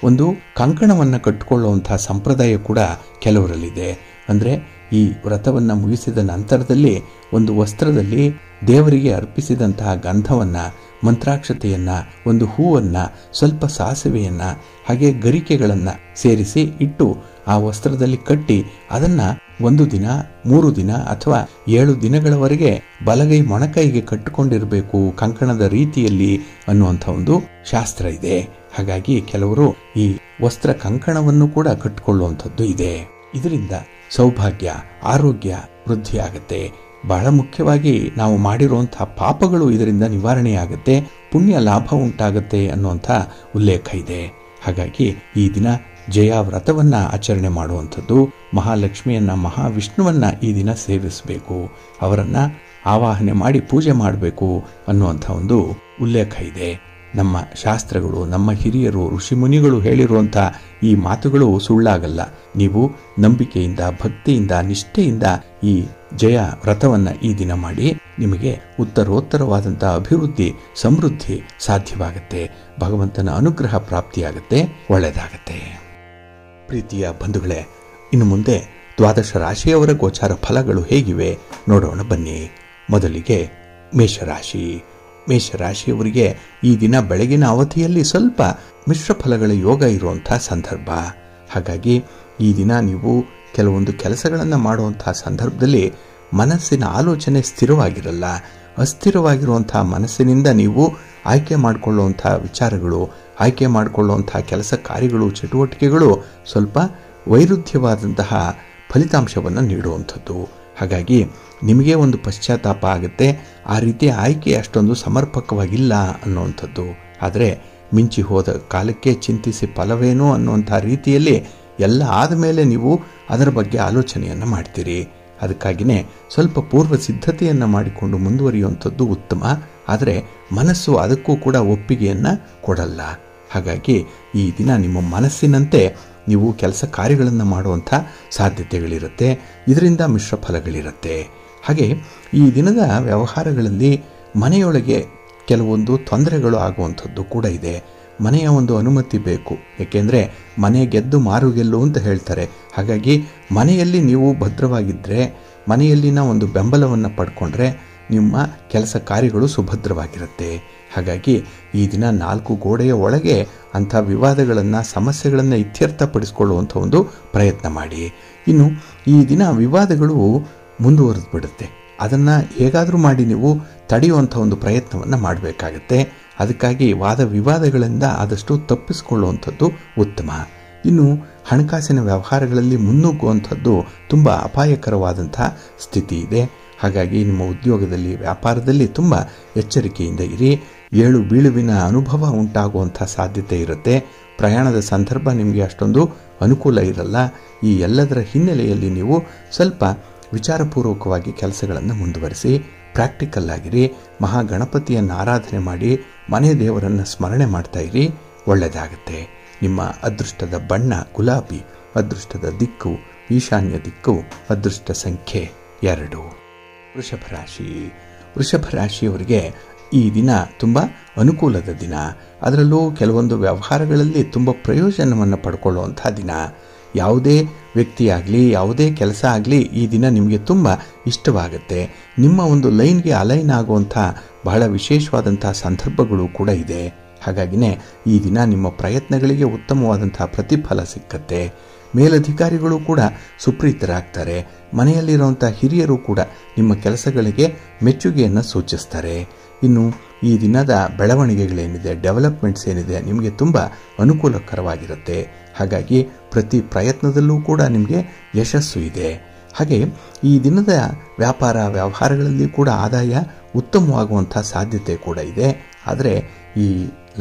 ಒಂದು ಕಂಕಣವನ್ನು ಕಟ್ಟಿಕೊಳ್ಳುವಂತಹ ಸಂಪ್ರದಾಯ ಕೂಡ ಕೆಲವರಲ್ಲಿದೆ. ಅಂದರೆ ಈ ವ್ರತವನ್ನ ಮುಗಿಸಿದ ನಂತರದಲ್ಲಿ ಒಂದು ವಸ್ತ್ರದಲ್ಲಿ ದೇವರಿಗೆ ಅರ್ಪಿಸಿದಂತಹ ಗಂಧವನ್ನ, ಮಂತ್ರಾಕ್ಷತೆಯನ್ನ, ಒಂದು ಹೂವನ್ನ, ಸ್ವಲ್ಪ ಸಾಸಿವೆಯನ್ನ, ಹಾಗೆ ಗರಿಕೆಗಳನ್ನ ಸೇರಿಸಿ ಇಟ್ಟು ಆ ವಸ್ತ್ರದಲ್ಲಿ ಕಟ್ಟಿ ಅದನ್ನ 1 ದಿನ, 3 ದಿನ ಅಥವಾ 7 ದಿನಗಳವರೆಗೆ ಬಲಗೈ ಮೊಣಕೈಗೆ ಕಟ್ಟಿಕೊಂಡಿರಬೇಕು ಕಂಕಣದ ರೀತಿಯಲ್ಲಿ ಅನ್ನುವಂಥ ಒಂದು ಶಾಸ್ತ್ರ ಇದೆ. ಹಾಗಾಗಿ ಕೆಲವರು ಈ ವಸ್ತ್ರ ಕಂಕಣವನ್ನು ಕೂಡ ಕಟ್ಟಿಕೊಳ್ಳುವಂಥದ್ದು ಇದೆ. ಇದರಿಂದ ಸೌಭಾಗ್ಯ, ಆರೋಗ್ಯ ವೃದ್ಧಿಯಾಗುತ್ತೆ. ಬಹಳ ಮುಖ್ಯವಾಗಿ ನಾವು ಮಾಡಿರುವಂತಹ ಪಾಪಗಳು ಇದರಿಂದ ನಿವಾರಣೆಯಾಗುತ್ತೆ, ಪುಣ್ಯ ಲಾಭ ಉಂಟಾಗುತ್ತೆ ಅನ್ನುವಂಥ ಉಲ್ಲೇಖ ಇದೆ. ಹಾಗಾಗಿ ಈ ದಿನ ಜಯ ವ್ರತವನ್ನ ಆಚರಣೆ ಮಾಡುವಂಥದ್ದು, ಮಹಾಲಕ್ಷ್ಮಿಯನ್ನ, ಮಹಾವಿಷ್ಣುವನ್ನ ಈ ದಿನ ಸೇವಿಸಬೇಕು, ಅವರನ್ನ ಆವಾಹನೆ ಮಾಡಿ ಪೂಜೆ ಮಾಡಬೇಕು ಅನ್ನುವಂಥ ಒಂದು ಉಲ್ಲೇಖ ಇದೆ. ನಮ್ಮ ಶಾಸ್ತ್ರಗಳು, ನಮ್ಮ ಹಿರಿಯರು, ಋಷಿಮುನಿಗಳು ಹೇಳಿರುವಂಥ ಈ ಮಾತುಗಳು ಸುಳ್ಳಾಗಲ್ಲ. ನೀವು ನಂಬಿಕೆಯಿಂದ, ಭಕ್ತಿಯಿಂದ, ನಿಷ್ಠೆಯಿಂದ ಈ ಜಯ ವ್ರತವನ್ನ ಈ ದಿನ ಮಾಡಿ ನಿಮಗೆ ಉತ್ತರೋತ್ತರವಾದಂತಹ ಅಭಿವೃದ್ಧಿ, ಸಮೃದ್ಧಿ ಸಾಧ್ಯವಾಗುತ್ತೆ. ಭಗವಂತನ ಅನುಗ್ರಹ ಪ್ರಾಪ್ತಿಯಾಗುತ್ತೆ, ಒಳ್ಳೆಯದಾಗತ್ತೆ. ಪ್ರೀತಿಯ ಬಂಧುಗಳೇ, ಇನ್ನು ಮುಂದೆ 12 ರಾಶಿಯವರ ಗೋಚಾರ ಫಲಗಳು ಹೇಗಿವೆ ನೋಡೋಣ ಬನ್ನಿ. ಮೊದಲಿಗೆ ಮೇಷರಾಶಿ. ಮೇಷರಾಶಿಯವರಿಗೆ ಈ ದಿನ ಬೆಳಗಿನ ಅವಧಿಯಲ್ಲಿ ಸ್ವಲ್ಪ ಮಿಶ್ರ ಫಲಗಳ ಯೋಗ ಇರುವಂತಹ ಸಂದರ್ಭ. ಹಾಗಾಗಿ ಈ ದಿನ ನೀವು ಕೆಲವೊಂದು ಕೆಲಸಗಳನ್ನು ಮಾಡುವಂತಹ ಸಂದರ್ಭದಲ್ಲಿ ಮನಸ್ಸಿನ ಆಲೋಚನೆ ಸ್ಥಿರವಾಗಿರಲ್ಲ. ಅಸ್ಥಿರವಾಗಿರುವಂತಹ ಮನಸ್ಸಿನಿಂದ ನೀವು ಆಯ್ಕೆ ಮಾಡಿಕೊಳ್ಳುವಂತಹ ವಿಚಾರಗಳು, ಆಯ್ಕೆ ಮಾಡಿಕೊಳ್ಳುವಂತಹ ಕೆಲಸ ಕಾರ್ಯಗಳು, ಚಟುವಟಿಕೆಗಳು ಸ್ವಲ್ಪ ವೈರುಧ್ಯವಾದಂತಹ ಫಲಿತಾಂಶವನ್ನು ನೀಡುವಂಥದ್ದು. ಹಾಗಾಗಿ ನಿಮಗೆ ಒಂದು ಪಶ್ಚಾತ್ತಾಪ ಆಗುತ್ತೆ, ಆ ರೀತಿಯ ಆಯ್ಕೆ ಅಷ್ಟೊಂದು ಸಮರ್ಪಕವಾಗಿಲ್ಲ ಅನ್ನುವಂಥದ್ದು. ಆದರೆ ಮಿಂಚಿ ಹೋದ ಕಾಲಕ್ಕೆ ಚಿಂತಿಸಿ ಫಲವೇನೋ ಅನ್ನುವಂಥ ರೀತಿಯಲ್ಲಿ ಎಲ್ಲ ಆದಮೇಲೆ ನೀವು ಅದರ ಬಗ್ಗೆ ಆಲೋಚನೆಯನ್ನು ಮಾಡ್ತೀರಿ. ಅದಕ್ಕಾಗಿಯೇ ಸ್ವಲ್ಪ ಪೂರ್ವ ಸಿದ್ಧತೆಯನ್ನು ಮಾಡಿಕೊಂಡು ಮುಂದುವರಿಯುವಂಥದ್ದು ಉತ್ತಮ. ಆದರೆ ಮನಸ್ಸು ಅದಕ್ಕೂ ಕೂಡ ಒಪ್ಪಿಗೆಯನ್ನು ಕೊಡಲ್ಲ. ಹಾಗಾಗಿ ಈ ದಿನ ನಿಮ್ಮ ಮನಸ್ಸಿನಂತೆ ನೀವು ಕೆಲಸ ಕಾರ್ಯಗಳನ್ನು ಮಾಡುವಂಥ ಸಾಧ್ಯತೆಗಳಿರುತ್ತೆ. ಇದರಿಂದ ಮಿಶ್ರ ಫಲಗಳಿರುತ್ತೆ. ಹಾಗೆ ಈ ದಿನದ ವ್ಯವಹಾರಗಳಲ್ಲಿ ಮನೆಯೊಳಗೆ ಕೆಲವೊಂದು ತೊಂದರೆಗಳು ಆಗುವಂಥದ್ದು ಕೂಡ ಇದೆ. ಮನೆಯ ಒಂದು ಅನುಮತಿ ಬೇಕು. ಏಕೆಂದರೆ ಮನೆ ಗೆದ್ದು ಮಾರು ಗೆಲ್ಲು ಅಂತ ಹೇಳ್ತಾರೆ. ಹಾಗಾಗಿ ಮನೆಯಲ್ಲಿ ನೀವು ಭದ್ರವಾಗಿದ್ದರೆ, ಮನೆಯಲ್ಲಿನ ಒಂದು ಬೆಂಬಲವನ್ನು ಪಡ್ಕೊಂಡ್ರೆ ನಿಮ್ಮ ಕೆಲಸ ಕಾರ್ಯಗಳು ಸುಭದ್ರವಾಗಿರುತ್ತೆ. ಹಾಗಾಗಿ ಈ ದಿನ 4 ಗೋಡೆಯ ಒಳಗೆ ಅಂಥ ವಿವಾದಗಳನ್ನು, ಸಮಸ್ಯೆಗಳನ್ನು ಇತ್ಯರ್ಥಪಡಿಸಿಕೊಳ್ಳುವಂಥ ಒಂದು ಪ್ರಯತ್ನ ಮಾಡಿ. ಇನ್ನು ಈ ದಿನ ವಿವಾದಗಳು ಮುಂದುವರೆದು ಬಿಡುತ್ತೆ. ಅದನ್ನು ಹೇಗಾದರೂ ಮಾಡಿ ನೀವು ತಡೆಯುವಂಥ ಒಂದು ಪ್ರಯತ್ನವನ್ನು ಮಾಡಬೇಕಾಗತ್ತೆ. ಅದಕ್ಕಾಗಿ ವಾದ ವಿವಾದಗಳಿಂದ ಆದಷ್ಟು ತಪ್ಪಿಸಿಕೊಳ್ಳುವಂಥದ್ದು ಉತ್ತಮ. ಇನ್ನು ಹಣಕಾಸಿನ ವ್ಯವಹಾರಗಳಲ್ಲಿ ಮುನ್ನುಗ್ಗುವಂಥದ್ದು ತುಂಬ ಅಪಾಯಕರವಾದಂಥ ಸ್ಥಿತಿ ಇದೆ. ಹಾಗಾಗಿ ನಿಮ್ಮ ಉದ್ಯೋಗದಲ್ಲಿ, ವ್ಯಾಪಾರದಲ್ಲಿ ತುಂಬ ಎಚ್ಚರಿಕೆಯಿಂದ ಇರಿ. ಏಳು ಬೀಳುವಿನ ಅನುಭವ ಉಂಟಾಗುವಂಥ ಸಾಧ್ಯತೆ ಇರುತ್ತೆ. ಪ್ರಯಾಣದ ಸಂದರ್ಭ ನಿಮಗೆ ಅಷ್ಟೊಂದು ಅನುಕೂಲ ಇರಲ್ಲ. ಈ ಎಲ್ಲದರ ಹಿನ್ನೆಲೆಯಲ್ಲಿ ನೀವು ಸ್ವಲ್ಪ ವಿಚಾರಪೂರ್ವಕವಾಗಿ ಕೆಲಸಗಳನ್ನು ಮುಂದುವರಿಸಿ, ಪ್ರಾಕ್ಟಿಕಲ್ ಆಗಿರಿ. ಮಹಾಗಣಪತಿಯನ್ನು ಆರಾಧನೆ ಮಾಡಿ, ಮನೆ ದೇವರನ್ನು ಸ್ಮರಣೆ ಮಾಡ್ತಾ ಇರಿ. ಒಳ್ಳೆಯದಾಗುತ್ತೆ. ನಿಮ್ಮ ಅದೃಷ್ಟದ ಬಣ್ಣ ಗುಲಾಬಿ, ಅದೃಷ್ಟದ ದಿಕ್ಕು ಈಶಾನ್ಯ ದಿಕ್ಕು, ಅದೃಷ್ಟ ಸಂಖ್ಯೆ 2. ವೃಷಭ ರಾಶಿ. ವೃಷಭ ರಾಶಿಯವರಿಗೆ ಈ ದಿನ ತುಂಬ ಅನುಕೂಲದ ದಿನ. ಅದರಲ್ಲೂ ಕೆಲವೊಂದು ವ್ಯವಹಾರಗಳಲ್ಲಿ ತುಂಬ ಪ್ರಯೋಜನವನ್ನು ಪಡ್ಕೊಳ್ಳುವಂಥ ದಿನ. ಯಾವುದೇ ವ್ಯಕ್ತಿಯಾಗಲಿ, ಯಾವುದೇ ಕೆಲಸ ಆಗಲಿ ಈ ದಿನ ನಿಮಗೆ ತುಂಬ ಇಷ್ಟವಾಗುತ್ತೆ. ನಿಮ್ಮ ಒಂದು ಲೈನ್ಗೆ ಅಲೈನ್ ಆಗುವಂಥ ಬಹಳ ವಿಶೇಷವಾದಂಥ ಸಂದರ್ಭಗಳು ಕೂಡ ಇದೆ. ಹಾಗಾಗಿನೇ ಈ ದಿನ ನಿಮ್ಮ ಪ್ರಯತ್ನಗಳಿಗೆ ಉತ್ತಮವಾದಂಥ ಪ್ರತಿಫಲ ಸಿಕ್ಕತ್ತೆ. ಮೇಲಧಿಕಾರಿಗಳು ಕೂಡ ಸುಪ್ರೀತರಾಗ್ತಾರೆ. ಮನೆಯಲ್ಲಿರುವಂಥ ಹಿರಿಯರು ಕೂಡ ನಿಮ್ಮ ಕೆಲಸಗಳಿಗೆ ಮೆಚ್ಚುಗೆಯನ್ನು ಸೂಚಿಸ್ತಾರೆ. ಇನ್ನು ಈ ದಿನದ ಬೆಳವಣಿಗೆಗಳೇನಿದೆ, ಡೆವಲಪ್ಮೆಂಟ್ಸ್ ಏನಿದೆ, ನಿಮಗೆ ತುಂಬ ಅನುಕೂಲಕರವಾಗಿರುತ್ತೆ. ಹಾಗಾಗಿ ಪ್ರತಿ ಪ್ರಯತ್ನದಲ್ಲೂ ಕೂಡ ನಿಮಗೆ ಯಶಸ್ಸು ಇದೆ. ಹಾಗೆ ಈ ದಿನದ ವ್ಯಾಪಾರ ವ್ಯವಹಾರಗಳಲ್ಲಿ ಕೂಡ ಆದಾಯ ಉತ್ತಮವಾಗುವಂಥ ಸಾಧ್ಯತೆ ಕೂಡ ಇದೆ. ಆದರೆ ಈ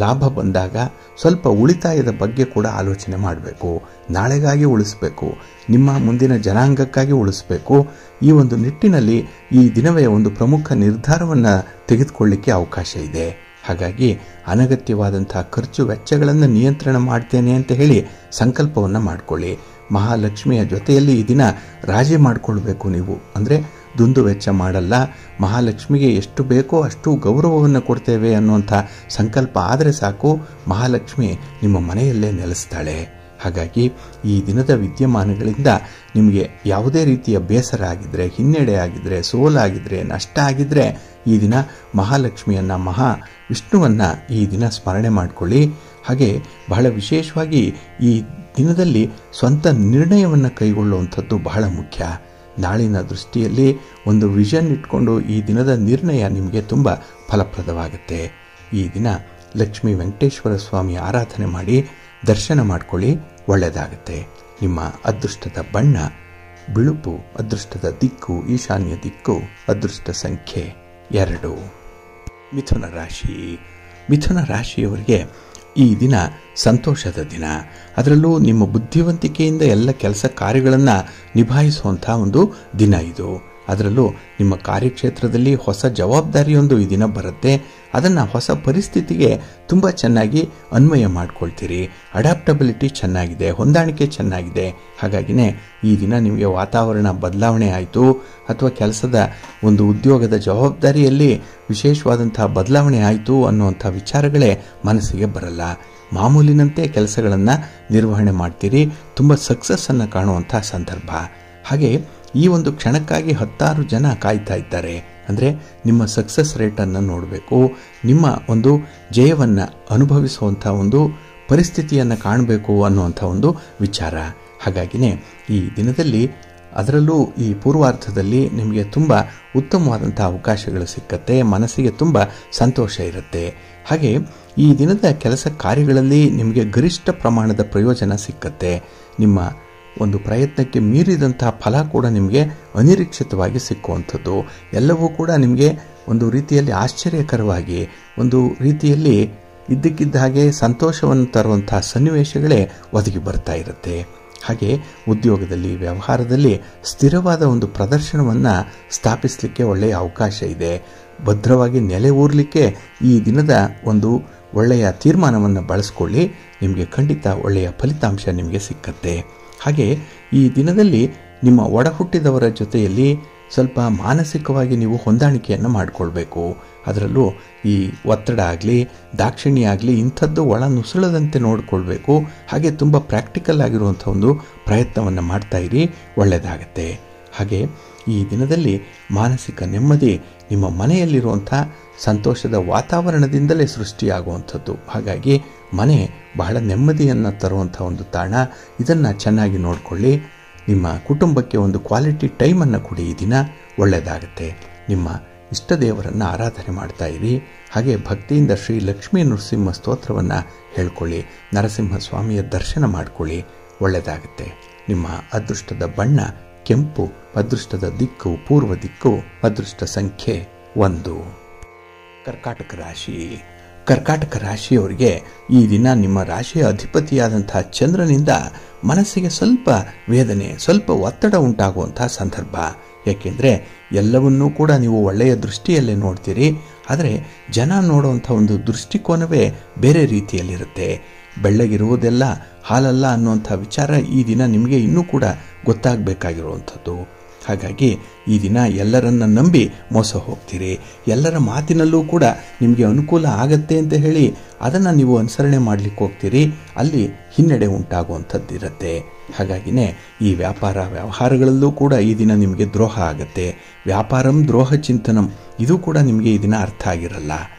ಲಾಭ ಬಂದಾಗ ಸ್ವಲ್ಪ ಉಳಿತಾಯದ ಬಗ್ಗೆ ಕೂಡ ಆಲೋಚನೆ ಮಾಡಬೇಕು. ನಾಳೆಗಾಗಿ ಉಳಿಸಬೇಕು, ನಿಮ್ಮ ಮುಂದಿನ ಜನಾಂಗಕ್ಕಾಗಿ ಉಳಿಸಬೇಕು. ಈ ಒಂದು ನಿಟ್ಟಿನಲ್ಲಿ ಈ ದಿನವೇ ಒಂದು ಪ್ರಮುಖ ನಿರ್ಧಾರವನ್ನು ತೆಗೆದುಕೊಳ್ಳಿಕ್ಕೆ ಅವಕಾಶ ಇದೆ. ಹಾಗಾಗಿ ಅನಗತ್ಯವಾದಂಥ ಖರ್ಚು ವೆಚ್ಚಗಳನ್ನು ನಿಯಂತ್ರಣ ಮಾಡ್ತೇನೆ ಅಂತ ಹೇಳಿ ಸಂಕಲ್ಪವನ್ನು ಮಾಡಿಕೊಳ್ಳಿ. ಮಹಾಲಕ್ಷ್ಮಿಯ ಜೊತೆಯಲ್ಲಿ ಈ ದಿನ ರಾಜಿ ಮಾಡಿಕೊಳ್ಬೇಕು ನೀವು. ಅಂದರೆ ದುಂದು ವೆಚ್ಚ ಮಾಡಲ್ಲ, ಮಹಾಲಕ್ಷ್ಮಿಗೆ ಎಷ್ಟು ಬೇಕೋ ಅಷ್ಟು ಗೌರವವನ್ನು ಕೊಡ್ತೇವೆ ಅನ್ನುವಂಥ ಸಂಕಲ್ಪ ಆದರೆ ಸಾಕು, ಮಹಾಲಕ್ಷ್ಮಿ ನಿಮ್ಮ ಮನೆಯಲ್ಲೇ ನೆಲೆಸ್ತಾಳೆ. ಹಾಗಾಗಿ ಈ ದಿನದ ವಿದ್ಯಮಾನಗಳಿಂದ ನಿಮಗೆ ಯಾವುದೇ ರೀತಿಯ ಬೇಸರ ಆಗಿದ್ದರೆ, ಹಿನ್ನಡೆ ಆಗಿದ್ದರೆ, ಸೋಲಾಗಿದ್ದರೆ, ನಷ್ಟ ಆಗಿದ್ದರೆ ಈ ದಿನ ಮಹಾಲಕ್ಷ್ಮಿಯನ್ನು, ಮಹಾ ವಿಷ್ಣುವನ್ನು ಈ ದಿನ ಸ್ಮರಣೆ ಮಾಡಿಕೊಳ್ಳಿ. ಹಾಗೆ ಬಹಳ ವಿಶೇಷವಾಗಿ ಈ ದಿನದಲ್ಲಿ ಸ್ವಂತ ನಿರ್ಣಯವನ್ನು ಕೈಗೊಳ್ಳುವಂಥದ್ದು ಬಹಳ ಮುಖ್ಯ. ನಾಳಿನ ದೃಷ್ಟಿಯಲ್ಲಿ ಒಂದು ವಿಷನ್ ಇಟ್ಕೊಂಡು ಈ ದಿನದ ನಿರ್ಣಯ ನಿಮಗೆ ತುಂಬ ಫಲಪ್ರದವಾಗುತ್ತೆ. ಈ ದಿನ ಲಕ್ಷ್ಮೀ ವೆಂಕಟೇಶ್ವರ ಸ್ವಾಮಿ ಆರಾಧನೆ ಮಾಡಿ ದರ್ಶನ ಮಾಡಿಕೊಳ್ಳಿ, ಒಳ್ಳೆಯದಾಗುತ್ತೆ. ನಿಮ್ಮ ಅದೃಷ್ಟದ ಬಣ್ಣ ಬಿಳುಪು, ಅದೃಷ್ಟದ ದಿಕ್ಕು ಈಶಾನ್ಯ ದಿಕ್ಕು, ಅದೃಷ್ಟ ಸಂಖ್ಯೆ 2. ಮಿಥುನ ರಾಶಿ. ಮಿಥುನ ರಾಶಿಯವರಿಗೆ ಈ ದಿನ ಸಂತೋಷದ ದಿನ. ಅದರಲ್ಲೂ ನಿಮ್ಮ ಬುದ್ಧಿವಂತಿಕೆಯಿಂದ ಎಲ್ಲ ಕೆಲಸ ಕಾರ್ಯಗಳನ್ನು ನಿಭಾಯಿಸುವಂಥ ಒಂದು ದಿನ ಇದು. ಅದರಲ್ಲೂ ನಿಮ್ಮ ಕಾರ್ಯಕ್ಷೇತ್ರದಲ್ಲಿ ಹೊಸ ಜವಾಬ್ದಾರಿಯೊಂದು ಈ ದಿನ ಬರುತ್ತೆ. ಅದನ್ನು ಹೊಸ ಪರಿಸ್ಥಿತಿಗೆ ತುಂಬ ಚೆನ್ನಾಗಿ ಅನ್ವಯ ಮಾಡ್ಕೊಳ್ತೀರಿ. ಅಡ್ಯಾಪ್ಟಬಿಲಿಟಿ ಚೆನ್ನಾಗಿದೆ, ಹೊಂದಾಣಿಕೆ ಚೆನ್ನಾಗಿದೆ. ಹಾಗಾಗಿನೇ ಈ ದಿನ ನಿಮಗೆ ವಾತಾವರಣ ಬದಲಾವಣೆ ಆಯಿತು ಅಥವಾ ಕೆಲಸದ ಒಂದು ಉದ್ಯೋಗದ ಜವಾಬ್ದಾರಿಯಲ್ಲಿ ವಿಶೇಷವಾದಂಥ ಬದಲಾವಣೆ ಆಯಿತು ಅನ್ನುವಂಥ ವಿಚಾರಗಳೇ ಮನಸ್ಸಿಗೆ ಬರಲ್ಲ. ಮಾಮೂಲಿನಂತೆ ಕೆಲಸಗಳನ್ನು ನಿರ್ವಹಣೆ ಮಾಡ್ತೀರಿ. ತುಂಬ ಸಕ್ಸಸ್ಸನ್ನು ಕಾಣುವಂಥ ಸಂದರ್ಭ. ಹಾಗೆ ಈ ಒಂದು ಕ್ಷಣಕ್ಕಾಗಿ 10 ಜನ ಕಾಯ್ತಾ ಇದ್ದಾರೆ. ಅಂದರೆ ನಿಮ್ಮ ಸಕ್ಸಸ್ ರೇಟನ್ನು ನೋಡಬೇಕು, ನಿಮ್ಮ ಒಂದು ಜಯವನ್ನು ಅನುಭವಿಸುವಂಥ ಒಂದು ಪರಿಸ್ಥಿತಿಯನ್ನು ಕಾಣಬೇಕು ಅನ್ನುವಂಥ ಒಂದು ವಿಚಾರ. ಹಾಗಾಗಿನೇ ಈ ದಿನದಲ್ಲಿ, ಅದರಲ್ಲೂ ಈ ಪೂರ್ವಾರ್ಧದಲ್ಲಿ ನಿಮಗೆ ತುಂಬ ಉತ್ತಮವಾದಂಥ ಅವಕಾಶಗಳು ಸಿಕ್ಕತ್ತೆ. ಮನಸ್ಸಿಗೆ ತುಂಬ ಸಂತೋಷ ಇರುತ್ತೆ. ಹಾಗೆ ಈ ದಿನದ ಕೆಲಸ ಕಾರ್ಯಗಳಲ್ಲಿ ನಿಮಗೆ ಗರಿಷ್ಠ ಪ್ರಮಾಣದ ಪ್ರಯೋಜನ ಸಿಕ್ಕತ್ತೆ. ನಿಮ್ಮ ಒಂದು ಪ್ರಯತ್ನಕ್ಕೆ ಮೀರಿದಂತಹ ಫಲ ಕೂಡ ನಿಮಗೆ ಅನಿರೀಕ್ಷಿತವಾಗಿ ಸಿಕ್ಕುವಂಥದ್ದು ಎಲ್ಲವೂ ಕೂಡ ನಿಮಗೆ ಒಂದು ರೀತಿಯಲ್ಲಿ ಆಶ್ಚರ್ಯಕರವಾಗಿ ಒಂದು ರೀತಿಯಲ್ಲಿ ಇದ್ದಕ್ಕಿದ್ದ ಹಾಗೆ ಸಂತೋಷವನ್ನು ತರುವಂತಹ ಸನ್ನಿವೇಶಗಳೇ ಒದಗಿ ಬರ್ತಾ ಇರುತ್ತೆ. ಹಾಗೆ ಉದ್ಯೋಗದಲ್ಲಿ ವ್ಯವಹಾರದಲ್ಲಿ ಸ್ಥಿರವಾದ ಒಂದು ಪ್ರದರ್ಶನವನ್ನು ಸ್ಥಾಪಿಸಲಿಕ್ಕೆ ಒಳ್ಳೆಯ ಅವಕಾಶ ಇದೆ. ಭದ್ರವಾಗಿ ನೆಲೆ ಊರಲಿಕ್ಕೆ ಈ ದಿನದ ಒಂದು ಒಳ್ಳೆಯ ತೀರ್ಮಾನವನ್ನು ಬಳಸ್ಕೊಳ್ಳಿ. ನಿಮಗೆ ಖಂಡಿತ ಒಳ್ಳೆಯ ಫಲಿತಾಂಶ ನಿಮಗೆ ಸಿಕ್ಕತ್ತೆ. ಹಾಗೆ ಈ ದಿನದಲ್ಲಿ ನಿಮ್ಮ ಒಡ ಹುಟ್ಟಿದವರ ಜೊತೆಯಲ್ಲಿ ಸ್ವಲ್ಪ ಮಾನಸಿಕವಾಗಿ ನೀವು ಹೊಂದಾಣಿಕೆಯನ್ನು ಮಾಡಿಕೊಳ್ಬೇಕು. ಅದರಲ್ಲೂ ಈ ಒತ್ತಡ ಆಗಲಿ ದಾಕ್ಷಿಣ್ಯ ಆಗಲಿ ಇಂಥದ್ದು ಒಳ ನುಸುಳದಂತೆ ನೋಡಿಕೊಳ್ಬೇಕು. ಹಾಗೆ ತುಂಬ ಪ್ರಾಕ್ಟಿಕಲ್ ಆಗಿರುವಂಥ ಒಂದು ಪ್ರಯತ್ನವನ್ನು ಮಾಡ್ತಾ ಇರಿ, ಒಳ್ಳೆಯದಾಗತ್ತೆ. ಹಾಗೆ ಈ ದಿನದಲ್ಲಿ ಮಾನಸಿಕ ನೆಮ್ಮದಿ ನಿಮ್ಮ ಮನೆಯಲ್ಲಿರುವಂಥ ಸಂತೋಷದ ವಾತಾವರಣದಿಂದಲೇ ಸೃಷ್ಟಿಯಾಗುವಂಥದ್ದು. ಹಾಗಾಗಿ ಮನೆ ಬಹಳ ನೆಮ್ಮದಿಯನ್ನು ತರುವಂಥ ಒಂದು ತಾಣ. ಇದನ್ನು ಚೆನ್ನಾಗಿ ನೋಡಿಕೊಳ್ಳಿ. ನಿಮ್ಮ ಕುಟುಂಬಕ್ಕೆ ಒಂದು ಕ್ವಾಲಿಟಿ ಟೈಮನ್ನು ಕೊಡಿ. ಈ ದಿನ ಒಳ್ಳೆಯದಾಗುತ್ತೆ. ನಿಮ್ಮ ಇಷ್ಟ ದೇವರನ್ನು ಆರಾಧನೆ ಮಾಡ್ತಾ ಇರಿ. ಹಾಗೆ ಭಕ್ತಿಯಿಂದ ಶ್ರೀ ಲಕ್ಷ್ಮೀ ನರಸಿಂಹ ಸ್ತೋತ್ರವನ್ನು ಹೇಳ್ಕೊಳ್ಳಿ. ನರಸಿಂಹ ಸ್ವಾಮಿಯ ದರ್ಶನ ಮಾಡಿಕೊಳ್ಳಿ, ಒಳ್ಳೆಯದಾಗುತ್ತೆ. ನಿಮ್ಮ ಅದೃಷ್ಟದ ಬಣ್ಣ ಕೆಂಪು, ಅದೃಷ್ಟದ ದಿಕ್ಕು ಪೂರ್ವ ದಿಕ್ಕು, ಅದೃಷ್ಟ ಸಂಖ್ಯೆ 1. ಕರ್ಕಾಟಕ ರಾಶಿ. ಕರ್ಕಾಟಕ ರಾಶಿಯವರಿಗೆ ಈ ದಿನ ನಿಮ್ಮ ರಾಶಿಯ ಅಧಿಪತಿಯಾದಂತಹ ಚಂದ್ರನಿಂದ ಮನಸ್ಸಿಗೆ ಸ್ವಲ್ಪ ವೇದನೆ, ಸ್ವಲ್ಪ ಒತ್ತಡ ಉಂಟಾಗುವಂತಹ ಸಂದರ್ಭ. ಯಾಕೆಂದರೆ ಎಲ್ಲವನ್ನೂ ಕೂಡ ನೀವು ಒಳ್ಳೆಯ ದೃಷ್ಟಿಯಲ್ಲೇ ನೋಡ್ತೀರಿ, ಆದರೆ ಜನ ನೋಡುವಂಥ ಒಂದು ದೃಷ್ಟಿಕೋನವೇ ಬೇರೆ ರೀತಿಯಲ್ಲಿರುತ್ತೆ. ಬೆಳ್ಳಗಿರುವುದೆಲ್ಲ ಹಾಲಲ್ಲ ಅನ್ನುವಂಥ ವಿಚಾರ ಈ ದಿನ ನಿಮಗೆ ಇನ್ನೂ ಕೂಡ ಗೊತ್ತಾಗಬೇಕಾಗಿರುವಂಥದ್ದು. ಹಾಗಾಗಿ ಈ ದಿನ ಎಲ್ಲರನ್ನ ನಂಬಿ ಮೋಸ ಹೋಗ್ತೀರಿ. ಎಲ್ಲರ ಮಾತಿನಲ್ಲೂ ಕೂಡ ನಿಮಗೆ ಅನುಕೂಲ ಆಗತ್ತೆ ಅಂತ ಹೇಳಿ ಅದನ್ನು ನೀವು ಅನುಸರಣೆ ಮಾಡಲಿಕ್ಕೆ ಹೋಗ್ತೀರಿ, ಅಲ್ಲಿ ಹಿನ್ನಡೆ ಉಂಟಾಗುವಂಥದ್ದಿರುತ್ತೆ. ಹಾಗಾಗಿನೇ ಈ ವ್ಯಾಪಾರ ವ್ಯವಹಾರಗಳಲ್ಲೂ ಕೂಡ ಈ ದಿನ ನಿಮಗೆ ದ್ರೋಹ ಆಗತ್ತೆ. ವ್ಯಾಪಾರಂ ದ್ರೋಹ ಚಿಂತನಂ, ಇದು ಕೂಡ ನಿಮಗೆ ಈ ದಿನ ಅರ್ಥ ಆಗಿರಲ್ಲ.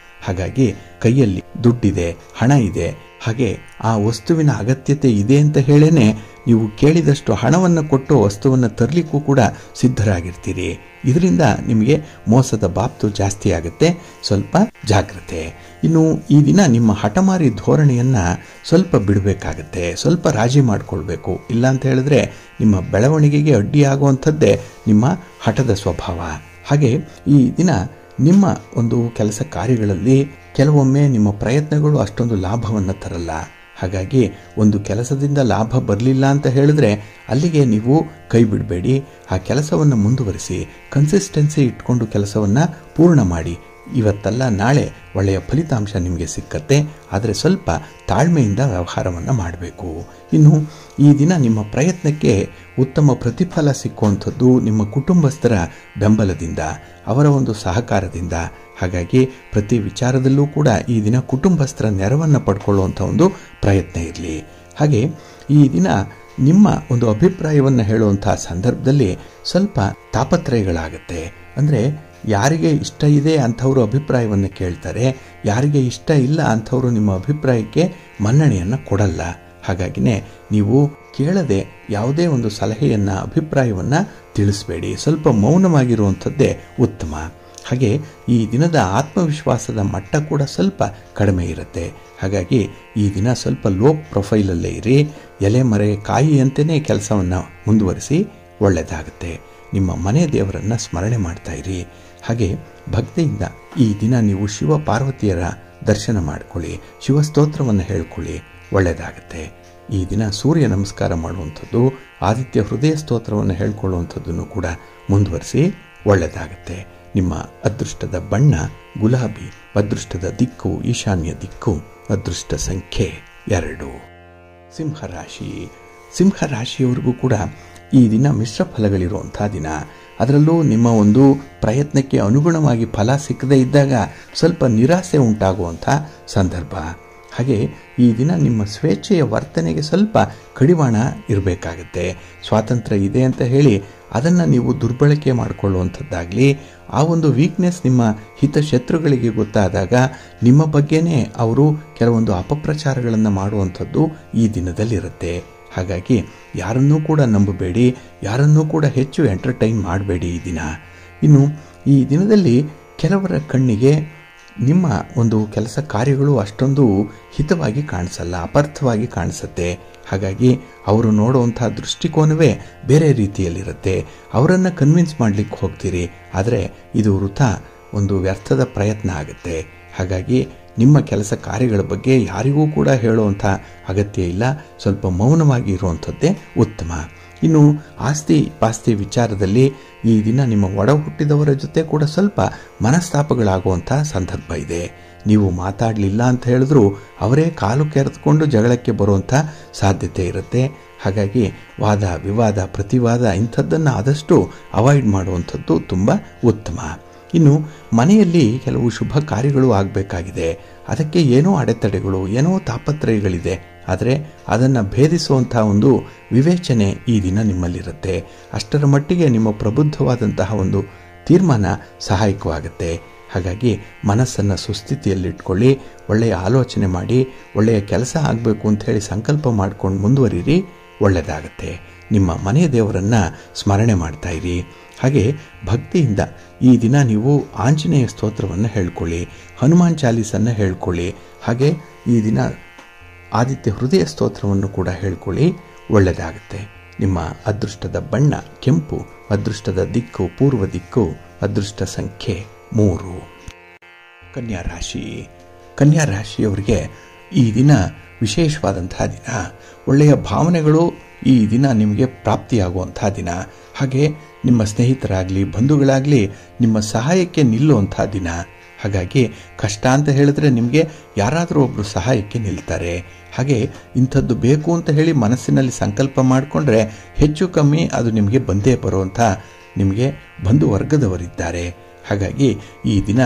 ಹಾಗಾಗಿ ಕೈಯಲ್ಲಿ ದುಡ್ಡಿದೆ, ಹಣ ಇದೆ, ಹಾಗೆ ಆ ವಸ್ತುವಿನ ಅಗತ್ಯತೆ ಇದೆ ಅಂತ ಹೇಳೇನೆ ನೀವು ಕೇಳಿದಷ್ಟು ಹಣವನ್ನು ಕೊಟ್ಟು ವಸ್ತುವನ್ನು ತರಲಿಕ್ಕೂ ಕೂಡ ಸಿದ್ಧರಾಗಿರ್ತೀರಿ. ಇದರಿಂದ ನಿಮಗೆ ಮೋಸದ ಬಾಬ್ತು ಜಾಸ್ತಿ ಆಗುತ್ತೆ. ಸ್ವಲ್ಪ ಜಾಗ್ರತೆ. ಇನ್ನು ಈ ದಿನ ನಿಮ್ಮ ಹಠಮಾರಿ ಧೋರಣೆಯನ್ನು ಸ್ವಲ್ಪ ಬಿಡಬೇಕಾಗತ್ತೆ, ಸ್ವಲ್ಪ ರಾಜಿ ಮಾಡಿಕೊಳ್ಬೇಕು. ಇಲ್ಲ ಅಂತ ಹೇಳಿದ್ರೆ ನಿಮ್ಮ ಬೆಳವಣಿಗೆಗೆ ಅಡ್ಡಿಯಾಗುವಂಥದ್ದೇ ನಿಮ್ಮ ಹಠದ ಸ್ವಭಾವ. ಹಾಗೆ ಈ ದಿನ ನಿಮ್ಮ ಒಂದು ಕೆಲಸ ಕಾರ್ಯಗಳಲ್ಲಿ ಕೆಲವೊಮ್ಮೆ ನಿಮ್ಮ ಪ್ರಯತ್ನಗಳು ಅಷ್ಟೊಂದು ಲಾಭವನ್ನು ತರಲ್ಲ. ಹಾಗಾಗಿ ಒಂದು ಕೆಲಸದಿಂದ ಲಾಭ ಬರಲಿಲ್ಲ ಅಂತ ಹೇಳಿದ್ರೆ ಅಲ್ಲಿಗೆ ನೀವು ಕೈ ಬಿಡಬೇಡಿ. ಆ ಕೆಲಸವನ್ನು ಮುಂದುವರಿಸಿ, ಕನ್ಸಿಸ್ಟೆನ್ಸಿ ಇಟ್ಕೊಂಡು ಕೆಲಸವನ್ನು ಪೂರ್ಣ ಮಾಡಿ. ಇವತ್ತಲ್ಲ ನಾಳೆ ಒಳ್ಳೆಯ ಫಲಿತಾಂಶ ನಿಮಗೆ ಸಿಕ್ಕತ್ತೆ. ಆದರೆ ಸ್ವಲ್ಪ ತಾಳ್ಮೆಯಿಂದ ವ್ಯವಹಾರವನ್ನು ಮಾಡಬೇಕು. ಇನ್ನು ಈ ದಿನ ನಿಮ್ಮ ಪ್ರಯತ್ನಕ್ಕೆ ಉತ್ತಮ ಪ್ರತಿಫಲ ಸಿಕ್ಕುವಂಥದ್ದು ನಿಮ್ಮ ಕುಟುಂಬಸ್ಥರ ಬೆಂಬಲದಿಂದ, ಅವರ ಒಂದು ಸಹಕಾರದಿಂದ. ಹಾಗಾಗಿ ಪ್ರತಿ ವಿಚಾರದಲ್ಲೂ ಕೂಡ ಈ ದಿನ ಕುಟುಂಬಸ್ಥರ ನೆರವನ್ನು ಪಡ್ಕೊಳ್ಳುವಂಥ ಒಂದು ಪ್ರಯತ್ನ ಇರಲಿ. ಹಾಗೆ ಈ ದಿನ ನಿಮ್ಮ ಒಂದು ಅಭಿಪ್ರಾಯವನ್ನು ಹೇಳುವಂಥ ಸಂದರ್ಭದಲ್ಲಿ ಸ್ವಲ್ಪ ತಾಪತ್ರಯಗಳಾಗತ್ತೆ. ಅಂದರೆ ಯಾರಿಗೆ ಇಷ್ಟ ಇದೆ ಅಂಥವರು ಅಭಿಪ್ರಾಯವನ್ನು ಕೇಳ್ತಾರೆ, ಯಾರಿಗೆ ಇಷ್ಟ ಇಲ್ಲ ಅಂಥವರು ನಿಮ್ಮ ಅಭಿಪ್ರಾಯಕ್ಕೆ ಮನ್ನಣೆಯನ್ನು ಕೊಡಲ್ಲ. ಹಾಗಾಗಿನೇ ನೀವು ಕೇಳದೆ ಯಾವುದೇ ಒಂದು ಸಲಹೆಯನ್ನು ಅಭಿಪ್ರಾಯವನ್ನು ತಿಳಿಸಬೇಡಿ. ಸ್ವಲ್ಪ ಮೌನವಾಗಿರುವಂಥದ್ದೇ ಉತ್ತಮ. ಹಾಗೆ ಈ ದಿನದ ಆತ್ಮವಿಶ್ವಾಸದ ಮಟ್ಟ ಕೂಡ ಸ್ವಲ್ಪ ಕಡಿಮೆ ಇರುತ್ತೆ. ಹಾಗಾಗಿ ಈ ದಿನ ಸ್ವಲ್ಪ ಲೋ ಪ್ರೊಫೈಲಲ್ಲೇ ಇರಿ. ಎಲೆ ಮರೆ ಕಾಯಿಯಂತೆಯೇ ಕೆಲಸವನ್ನು ಮುಂದುವರಿಸಿ, ಒಳ್ಳೆಯದಾಗುತ್ತೆ. ನಿಮ್ಮ ಮನೆ ದೇವರನ್ನು ಸ್ಮರಣೆ ಮಾಡ್ತಾ ಇರಿ. ಹಾಗೆ ಭಕ್ತಿಯಿಂದ ಈ ದಿನ ನೀವು ಶಿವ ಪಾರ್ವತಿಯರ ದರ್ಶನ ಮಾಡಿಕೊಳ್ಳಿ, ಶಿವಸ್ತೋತ್ರವನ್ನು ಹೇಳ್ಕೊಳ್ಳಿ, ಒಳ್ಳೆಯದಾಗುತ್ತೆ. ಈ ದಿನ ಸೂರ್ಯ ನಮಸ್ಕಾರ ಮಾಡುವಂಥದ್ದು, ಆದಿತ್ಯ ಹೃದಯ ಸ್ತೋತ್ರವನ್ನು ಹೇಳ್ಕೊಳ್ಳುವಂಥದ್ದನ್ನು ಕೂಡ ಮುಂದುವರಿಸಿ, ಒಳ್ಳೆಯದಾಗುತ್ತೆ. ನಿಮ್ಮ ಅದೃಷ್ಟದ ಬಣ್ಣ ಗುಲಾಬಿ, ಅದೃಷ್ಟದ ದಿಕ್ಕು ಈಶಾನ್ಯ ದಿಕ್ಕು, ಅದೃಷ್ಟ ಸಂಖ್ಯೆ 2. ಸಿಂಹರಾಶಿ. ಸಿಂಹರಾಶಿಯವರಿಗೂ ಕೂಡ ಈ ದಿನ ಮಿಶ್ರ ಫಲಗಳಿರುವಂಥ ದಿನ. ಅದರಲ್ಲೂ ನಿಮ್ಮ ಒಂದು ಪ್ರಯತ್ನಕ್ಕೆ ಅನುಗುಣವಾಗಿ ಫಲ ಸಿಕ್ಕದೇ ಇದ್ದಾಗ ಸ್ವಲ್ಪ ನಿರಾಸೆ ಉಂಟಾಗುವಂಥ ಸಂದರ್ಭ. ಹಾಗೆ ಈ ದಿನ ನಿಮ್ಮ ಸ್ವೇಚ್ಛೆಯ ವರ್ತನೆಗೆ ಸ್ವಲ್ಪ ಕಡಿವಾಣ ಇರಬೇಕಾಗತ್ತೆ. ಸ್ವಾತಂತ್ರ್ಯ ಇದೆ ಅಂತ ಹೇಳಿ ಅದನ್ನು ನೀವು ದುರ್ಬಳಕೆ ಮಾಡಿಕೊಳ್ಳುವಂಥದ್ದಾಗಲಿ, ಆ ಒಂದು ವೀಕ್ನೆಸ್ ನಿಮ್ಮ ಹಿತಶತ್ರುಗಳಿಗೆ ಗೊತ್ತಾದಾಗ ನಿಮ್ಮ ಬಗ್ಗೆನೇ ಅವರು ಕೆಲವೊಂದು ಅಪಪ್ರಚಾರಗಳನ್ನು ಮಾಡುವಂಥದ್ದು ಈ ದಿನದಲ್ಲಿರುತ್ತೆ. ಹಾಗಾಗಿ ಯಾರನ್ನೂ ಕೂಡ ನಂಬಬೇಡಿ, ಯಾರನ್ನೂ ಕೂಡ ಹೆಚ್ಚು ಎಂಟರ್ಟೈನ್ ಮಾಡಬೇಡಿ ಈ ದಿನ. ಇನ್ನು ಈ ದಿನದಲ್ಲಿ ಕೆಲವರ ಕಣ್ಣಿಗೆ ನಿಮ್ಮ ಒಂದು ಕೆಲಸ ಕಾರ್ಯಗಳು ಅಷ್ಟೊಂದು ಹಿತವಾಗಿ ಕಾಣಿಸಲ್ಲ, ಅಪಾರ್ಥವಾಗಿ ಕಾಣಿಸುತ್ತೆ. ಹಾಗಾಗಿ ಅವರು ನೋಡುವಂಥ ದೃಷ್ಟಿಕೋನವೇ ಬೇರೆ ರೀತಿಯಲ್ಲಿರುತ್ತೆ. ಅವರನ್ನು ಕನ್ವಿನ್ಸ್ ಮಾಡಲಿಕ್ಕೆ ಹೋಗ್ತೀರಿ, ಆದರೆ ಇದು ವೃಥಾ, ಒಂದು ವ್ಯರ್ಥದ ಪ್ರಯತ್ನ ಆಗುತ್ತೆ. ಹಾಗಾಗಿ ನಿಮ್ಮ ಕೆಲಸ ಕಾರ್ಯಗಳ ಬಗ್ಗೆ ಯಾರಿಗೂ ಕೂಡ ಹೇಳುವಂಥ ಅಗತ್ಯ ಇಲ್ಲ. ಸ್ವಲ್ಪ ಮೌನವಾಗಿ ಇರುವಂಥದ್ದೇ ಉತ್ತಮ. ಇನ್ನು ಆಸ್ತಿ ಪಾಸ್ತಿ ವಿಚಾರದಲ್ಲಿ ಈ ದಿನ ನಿಮ್ಮ ಒಡ ಹುಟ್ಟಿದವರ ಜೊತೆ ಕೂಡ ಸ್ವಲ್ಪ ಮನಸ್ತಾಪಗಳಾಗುವಂಥ ಸಂದರ್ಭ ಇದೆ. ನೀವು ಮಾತಾಡಲಿಲ್ಲ ಅಂತ ಹೇಳಿದ್ರು ಅವರೇ ಕಾಲು ಕೆರೆದುಕೊಂಡು ಜಗಳಕ್ಕೆ ಬರುವಂಥ ಸಾಧ್ಯತೆ ಇರುತ್ತೆ. ಹಾಗಾಗಿ ವಾದ ವಿವಾದ ಪ್ರತಿವಾದ ಇಂಥದ್ದನ್ನು ಆದಷ್ಟು ಅವಾಯ್ಡ್ ಮಾಡುವಂಥದ್ದು ತುಂಬ ಉತ್ತಮ. ಇನ್ನು ಮನೆಯಲ್ಲಿ ಕೆಲವು ಶುಭ ಕಾರ್ಯಗಳು ಆಗಬೇಕಾಗಿದೆ. ಅದಕ್ಕೆ ಏನೋ ಅಡೆತಡೆಗಳು, ಏನೋ ತಾಪತ್ರಯಗಳಿದೆ. ಆದರೆ ಅದನ್ನು ಭೇದಿಸುವಂಥ ಒಂದು ವಿವೇಚನೆ ಈ ದಿನ ನಿಮ್ಮಲ್ಲಿರುತ್ತೆ. ಅಷ್ಟರ ಮಟ್ಟಿಗೆ ನಿಮ್ಮ ಪ್ರಬುದ್ಧವಾದಂತಹ ಒಂದು ತೀರ್ಮಾನ ಸಹಾಯಕವಾಗುತ್ತೆ. ಹಾಗಾಗಿ ಮನಸ್ಸನ್ನು ಸುಸ್ಥಿತಿಯಲ್ಲಿಟ್ಕೊಳ್ಳಿ, ಒಳ್ಳೆಯ ಆಲೋಚನೆ ಮಾಡಿ, ಒಳ್ಳೆಯ ಕೆಲಸ ಆಗಬೇಕು ಅಂತ ಹೇಳಿ ಸಂಕಲ್ಪ ಮಾಡ್ಕೊಂಡು ಮುಂದುವರಿರಿ, ಒಳ್ಳೆಯದಾಗತ್ತೆ. ನಿಮ್ಮ ಮನೆಯ ದೇವರನ್ನು ಸ್ಮರಣೆ ಮಾಡ್ತಾ ಇರಿ. ಹಾಗೆ ಭಕ್ತಿಯಿಂದ ಈ ದಿನ ನೀವು ಆಂಜನೇಯ ಸ್ತೋತ್ರವನ್ನು ಹೇಳ್ಕೊಳ್ಳಿ, ಹನುಮಾನ್ ಚಾಲೀಸನ್ನು ಹೇಳ್ಕೊಳ್ಳಿ. ಹಾಗೆ ಈ ದಿನ ಆದಿತ್ಯ ಹೃದಯ ಸ್ತೋತ್ರವನ್ನು ಕೂಡ ಹೇಳ್ಕೊಳ್ಳಿ, ಒಳ್ಳೆಯದಾಗುತ್ತೆ. ನಿಮ್ಮ ಅದೃಷ್ಟದ ಬಣ್ಣ ಕೆಂಪು, ಅದೃಷ್ಟದ ದಿಕ್ಕು ಪೂರ್ವ ದಿಕ್ಕು, ಅದೃಷ್ಟ ಸಂಖ್ಯೆ 3. ಕನ್ಯಾ ರಾಶಿ. ಕನ್ಯಾ ರಾಶಿಯವರಿಗೆ ಈ ದಿನ ವಿಶೇಷವಾದಂತಹ ದಿನ. ಒಳ್ಳೆಯ ಭಾವನೆಗಳು ಈ ದಿನ ನಿಮಗೆ ಪ್ರಾಪ್ತಿಯಾಗುವಂಥ ದಿನ. ಹಾಗೆ ನಿಮ್ಮ ಸ್ನೇಹಿತರಾಗಲಿ ಬಂಧುಗಳಾಗಲಿ ನಿಮ್ಮ ಸಹಾಯಕ್ಕೆ ನಿಲ್ಲುವಂಥ ದಿನ. ಹಾಗಾಗಿ ಕಷ್ಟ ಅಂತ ಹೇಳಿದ್ರೆ ನಿಮಗೆ ಯಾರಾದರೂ ಒಬ್ಬರು ಸಹಾಯಕ್ಕೆ ನಿಲ್ತಾರೆ. ಹಾಗೆ ಇಂಥದ್ದು ಬೇಕು ಅಂತ ಹೇಳಿ ಮನಸ್ಸಿನಲ್ಲಿ ಸಂಕಲ್ಪ ಮಾಡಿಕೊಂಡ್ರೆ ಹೆಚ್ಚು ಕಮ್ಮಿ ಅದು ನಿಮಗೆ ಬಂದೇ ಬರುವಂಥ ನಿಮಗೆ ಬಂಧು ವರ್ಗದವರಿದ್ದಾರೆ. ಹಾಗಾಗಿ ಈ ದಿನ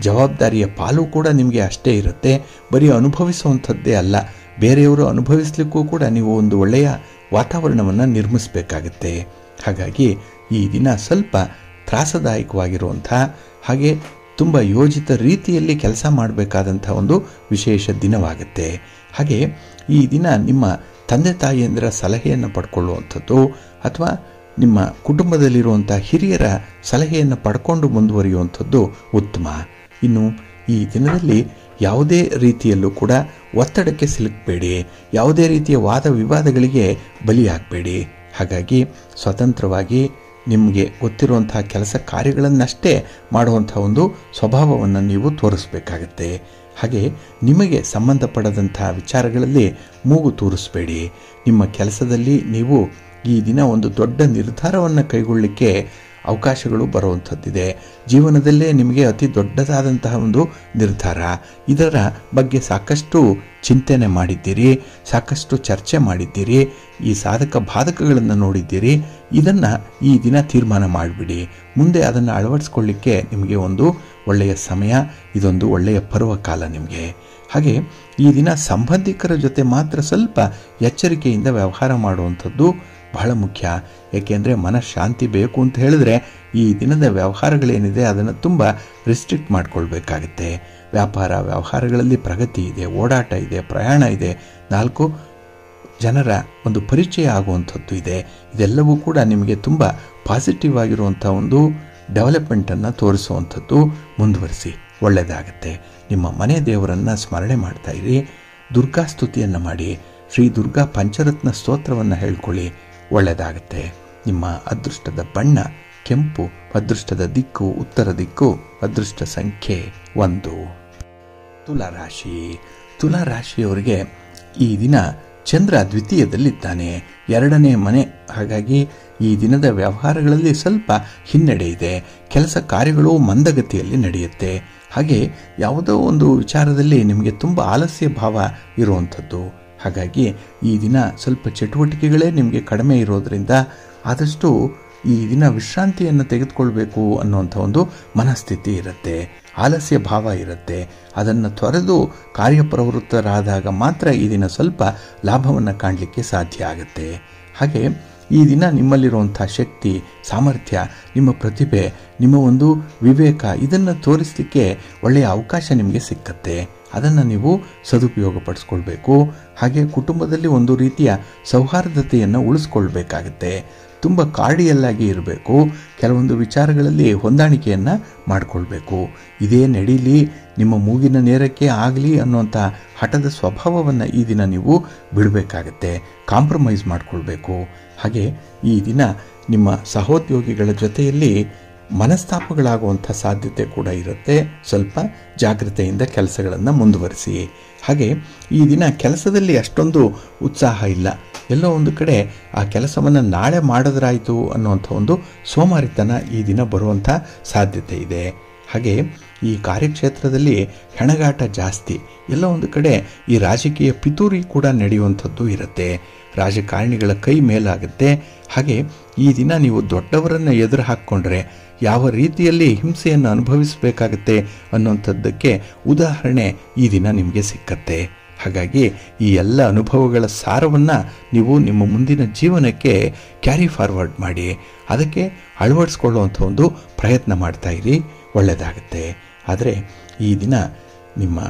ಜವಾಬ್ದಾರಿಯ ಪಾಲು ಕೂಡ ನಿಮಗೆ ಅಷ್ಟೇ ಇರುತ್ತೆ. ಬರೀ ಅನುಭವಿಸುವಂಥದ್ದೇ ಅಲ್ಲ, ಬೇರೆಯವರು ಅನುಭವಿಸಲಿಕ್ಕೂ ಕೂಡ ನೀವು ಒಂದು ಒಳ್ಳೆಯ ವಾತಾವರಣವನ್ನು ನಿರ್ಮಿಸಬೇಕಾಗತ್ತೆ. ಹಾಗಾಗಿ ಈ ದಿನ ಸ್ವಲ್ಪ ತ್ರಾಸದಾಯಕವಾಗಿರುವಂಥ ಹಾಗೆ ತುಂಬ ಯೋಜಿತ ರೀತಿಯಲ್ಲಿ ಕೆಲಸ ಮಾಡಬೇಕಾದಂಥ ಒಂದು ವಿಶೇಷ ದಿನವಾಗುತ್ತೆ. ಹಾಗೆ ಈ ದಿನ ನಿಮ್ಮ ತಂದೆ ತಾಯಿಯಂದರ ಸಲಹೆಯನ್ನು ಪಡ್ಕೊಳ್ಳುವಂಥದ್ದು ಅಥವಾ ನಿಮ್ಮ ಕುಟುಂಬದಲ್ಲಿರುವಂಥ ಹಿರಿಯರ ಸಲಹೆಯನ್ನು ಪಡ್ಕೊಂಡು ಮುಂದುವರಿಯುವಂಥದ್ದು ಉತ್ತಮ. ಇನ್ನು ಈ ದಿನದಲ್ಲಿ ಯಾವುದೇ ರೀತಿಯಲ್ಲೂ ಕೂಡ ಒತ್ತಡಕ್ಕೆ ಸಿಲುಕಬೇಡಿ, ಯಾವುದೇ ರೀತಿಯ ವಾದ ವಿವಾದಗಳಿಗೆ ಬಲಿಯಾಗಬೇಡಿ. ಹಾಗಾಗಿ ಸ್ವತಂತ್ರವಾಗಿ ನಿಮಗೆ ಗೊತ್ತಿರುವಂಥ ಕೆಲಸ ಕಾರ್ಯಗಳನ್ನಷ್ಟೇ ಮಾಡುವಂಥ ಒಂದು ಸ್ವಭಾವವನ್ನು ನೀವು ತೋರಿಸಬೇಕಾಗತ್ತೆ. ಹಾಗೆ ನಿಮಗೆ ಸಂಬಂಧಪಡದಂಥ ವಿಚಾರಗಳಲ್ಲಿ ಮೂಗು ತೂರಿಸಬೇಡಿ. ನಿಮ್ಮ ಕೆಲಸದಲ್ಲಿ ನೀವು ಈ ದಿನ ಒಂದು ದೊಡ್ಡ ನಿರ್ಧಾರವನ್ನು ಕೈಗೊಳ್ಳಲಿಕ್ಕೆ ಅವಕಾಶಗಳು ಬರುವಂಥದ್ದಿದೆ. ಜೀವನದಲ್ಲೇ ನಿಮಗೆ ಅತಿ ದೊಡ್ಡದಾದಂತಹ ಒಂದು ನಿರ್ಧಾರ. ಇದರ ಬಗ್ಗೆ ಸಾಕಷ್ಟು ಚಿಂತನೆ ಮಾಡಿದ್ದೀರಿ, ಸಾಕಷ್ಟು ಚರ್ಚೆ ಮಾಡಿದ್ದೀರಿ, ಈ ಸಾಧಕ ಬಾಧಕಗಳನ್ನು ನೋಡಿದ್ದೀರಿ. ಇದನ್ನು ಈ ದಿನ ತೀರ್ಮಾನ ಮಾಡಿಬಿಡಿ. ಮುಂದೆ ಅದನ್ನು ಅಳವಡಿಸ್ಕೊಳ್ಳಿಕ್ಕೆ ನಿಮಗೆ ಒಂದು ಒಳ್ಳೆಯ ಸಮಯ, ಇದೊಂದು ಒಳ್ಳೆಯ ಪರ್ವಕಾಲ ನಿಮಗೆ. ಹಾಗೆ ಈ ದಿನ ಸಂಬಂಧಿಕರ ಜೊತೆ ಮಾತ್ರ ಸ್ವಲ್ಪ ಎಚ್ಚರಿಕೆಯಿಂದ ವ್ಯವಹಾರ ಮಾಡುವಂಥದ್ದು ಬಹಳ ಮುಖ್ಯ. ಏಕೆಂದರೆ ಮನಃಶಾಂತಿ ಬೇಕು ಅಂತ ಹೇಳಿದ್ರೆ ಈ ದಿನದ ವ್ಯವಹಾರಗಳೇನಿದೆ ಅದನ್ನು ತುಂಬ ರಿಸ್ಟ್ರಿಕ್ಟ್ ಮಾಡಿಕೊಳ್ಬೇಕಾಗತ್ತೆ. ವ್ಯಾಪಾರ ವ್ಯವಹಾರಗಳಲ್ಲಿ ಪ್ರಗತಿ ಇದೆ, ಓಡಾಟ ಇದೆ, ಪ್ರಯಾಣ ಇದೆ, 4 ಜನರ ಒಂದು ಪರಿಚಯ ಆಗುವಂಥದ್ದು ಇದೆ. ಇದೆಲ್ಲವೂ ಕೂಡ ನಿಮಗೆ ತುಂಬ ಪಾಸಿಟಿವ್ ಆಗಿರುವಂಥ ಒಂದು ಡೆವಲಪ್ಮೆಂಟನ್ನು ತೋರಿಸುವಂಥದ್ದು. ಮುಂದುವರಿಸಿ, ಒಳ್ಳೆಯದಾಗತ್ತೆ. ನಿಮ್ಮ ಮನೆ ದೇವರನ್ನು ಸ್ಮರಣೆ ಮಾಡ್ತಾ ಇರಿ, ದುರ್ಗಾ ಸ್ತುತಿಯನ್ನು ಮಾಡಿ, ಶ್ರೀ ದುರ್ಗಾ ಪಂಚರತ್ನ ಸ್ತೋತ್ರವನ್ನು ಹೇಳ್ಕೊಳ್ಳಿ, ಒಳ್ಳೆಯದಾಗತ್ತೆ. ನಿಮ್ಮ ಅದೃಷ್ಟದ ಬಣ್ಣ ಕೆಂಪು, ಅದೃಷ್ಟದ ದಿಕ್ಕು ಉತ್ತರ ದಿಕ್ಕು, ಅದೃಷ್ಟ ಸಂಖ್ಯೆ 1. ತುಲಾರಾಶಿ. ತುಲಾರಾಶಿಯವರಿಗೆ ಈ ದಿನ ಚಂದ್ರ ದ್ವಿತೀಯದಲ್ಲಿದ್ದಾನೆ, 2ನೇ ಮನೆ. ಹಾಗಾಗಿ ಈ ದಿನದ ವ್ಯವಹಾರಗಳಲ್ಲಿ ಸ್ವಲ್ಪ ಹಿನ್ನಡೆ ಇದೆ. ಕೆಲಸ ಕಾರ್ಯಗಳು ಮಂದಗತಿಯಲ್ಲಿ ನಡೆಯುತ್ತೆ. ಹಾಗೆ ಯಾವುದೋ ಒಂದು ವಿಚಾರದಲ್ಲಿ ನಿಮಗೆ ತುಂಬ ಆಲಸ್ಯ ಭಾವ ಇರುವಂಥದ್ದು. ಹಾಗಾಗಿ ಈ ದಿನ ಸ್ವಲ್ಪ ಚಟುವಟಿಕೆಗಳೇ ನಿಮಗೆ ಕಡಿಮೆ ಇರೋದರಿಂದ ಆದಷ್ಟು ಈ ದಿನ ವಿಶ್ರಾಂತಿಯನ್ನು ತೆಗೆದುಕೊಳ್ಬೇಕು ಅನ್ನುವಂಥ ಒಂದು ಮನಸ್ಥಿತಿ ಇರುತ್ತೆ, ಆಲಸ್ಯ ಭಾವ ಇರುತ್ತೆ. ಅದನ್ನು ತೊರೆದು ಕಾರ್ಯಪ್ರವೃತ್ತರಾದಾಗ ಮಾತ್ರ ಈ ದಿನ ಸ್ವಲ್ಪ ಲಾಭವನ್ನು ಕಾಣಲಿಕ್ಕೆ ಸಾಧ್ಯ ಆಗುತ್ತೆ. ಹಾಗೆ ಈ ದಿನ ನಿಮ್ಮಲ್ಲಿರುವಂಥ ಶಕ್ತಿ, ಸಾಮರ್ಥ್ಯ, ನಿಮ್ಮ ಪ್ರತಿಭೆ, ನಿಮ್ಮ ಒಂದು ವಿವೇಕ, ಇದನ್ನು ತೋರಿಸಲಿಕ್ಕೆ ಒಳ್ಳೆಯ ಅವಕಾಶ ನಿಮಗೆ ಸಿಕ್ಕತ್ತೆ. ಅದನ್ನು ನೀವು ಸದುಪಯೋಗಪಡಿಸ್ಕೊಳ್ಬೇಕು. ಹಾಗೆ ಕುಟುಂಬದಲ್ಲಿ ಒಂದು ರೀತಿಯ ಸೌಹಾರ್ದತೆಯನ್ನು ಉಳಿಸ್ಕೊಳ್ಬೇಕಾಗತ್ತೆ. ತುಂಬ ಕಾರ್ಡಿಯಲ್ಲಾಗಿ ಇರಬೇಕು. ಕೆಲವೊಂದು ವಿಚಾರಗಳಲ್ಲಿ ಹೊಂದಾಣಿಕೆಯನ್ನು ಮಾಡಿಕೊಳ್ಬೇಕು. ಇದೇ ನಡೀಲಿ, ನಿಮ್ಮ ಮೂಗಿನ ನೇರಕ್ಕೆ ಆಗಲಿ ಅನ್ನುವಂಥ ಹಠದ ಸ್ವಭಾವವನ್ನು ಈ ದಿನ ನೀವು ಬಿಡಬೇಕಾಗತ್ತೆ. ಕಾಂಪ್ರಮೈಸ್ ಮಾಡಿಕೊಳ್ಬೇಕು. ಹಾಗೆ ಈ ದಿನ ನಿಮ್ಮ ಸಹೋದ್ಯೋಗಿಗಳ ಜೊತೆಯಲ್ಲಿ ಮನಸ್ತಾಪಗಳಾಗುವಂಥ ಸಾಧ್ಯತೆ ಕೂಡ ಇರುತ್ತೆ. ಸ್ವಲ್ಪ ಜಾಗ್ರತೆಯಿಂದ ಕೆಲಸಗಳನ್ನು ಮುಂದುವರಿಸಿ. ಹಾಗೆ ಈ ದಿನ ಕೆಲಸದಲ್ಲಿ ಅಷ್ಟೊಂದು ಉತ್ಸಾಹ ಇಲ್ಲ. ಎಲ್ಲೋ ಒಂದು ಕಡೆ ಆ ಕೆಲಸವನ್ನು ನಾಳೆ ಮಾಡಿದ್ರಾಯಿತು ಅನ್ನುವಂಥ ಒಂದು ಸೋಮಾರಿತನ ಈ ದಿನ ಬರುವಂಥ ಸಾಧ್ಯತೆ ಇದೆ. ಹಾಗೆ ಈ ಕಾರ್ಯಕ್ಷೇತ್ರದಲ್ಲಿ ಹೆಣಗಾಟ ಜಾಸ್ತಿ. ಎಲ್ಲ ಒಂದು ಕಡೆ ಈ ರಾಜಕೀಯ ಪಿತೂರಿ ಕೂಡ ನಡೆಯುವಂಥದ್ದು ಇರುತ್ತೆ. ರಾಜಕಾರಣಿಗಳ ಕೈ ಮೇಲಾಗುತ್ತೆ. ಹಾಗೆ ಈ ದಿನ ನೀವು ದೊಡ್ಡವರನ್ನು ಎದುರು ಹಾಕ್ಕೊಂಡ್ರೆ ಯಾವ ರೀತಿಯಲ್ಲಿ ಹಿಂಸೆಯನ್ನು ಅನುಭವಿಸಬೇಕಾಗತ್ತೆ ಅನ್ನುವಂಥದ್ದಕ್ಕೆ ಉದಾಹರಣೆ ಈ ದಿನ ನಿಮಗೆ ಸಿಕ್ಕತ್ತೆ. ಹಾಗಾಗಿ ಈ ಎಲ್ಲ ಅನುಭವಗಳ ಸಾರವನ್ನು ನೀವು ನಿಮ್ಮ ಮುಂದಿನ ಜೀವನಕ್ಕೆ ಕ್ಯಾರಿ ಫಾರ್ವರ್ಡ್ ಮಾಡಿ, ಅದಕ್ಕೆ ಅಳವಡಿಸ್ಕೊಳ್ಳುವಂಥ ಒಂದು ಪ್ರಯತ್ನ ಮಾಡ್ತಾ ಇರಿ, ಒಳ್ಳೆಯದಾಗುತ್ತೆ. ಆದರೆ ಈ ದಿನ ನಿಮ್ಮ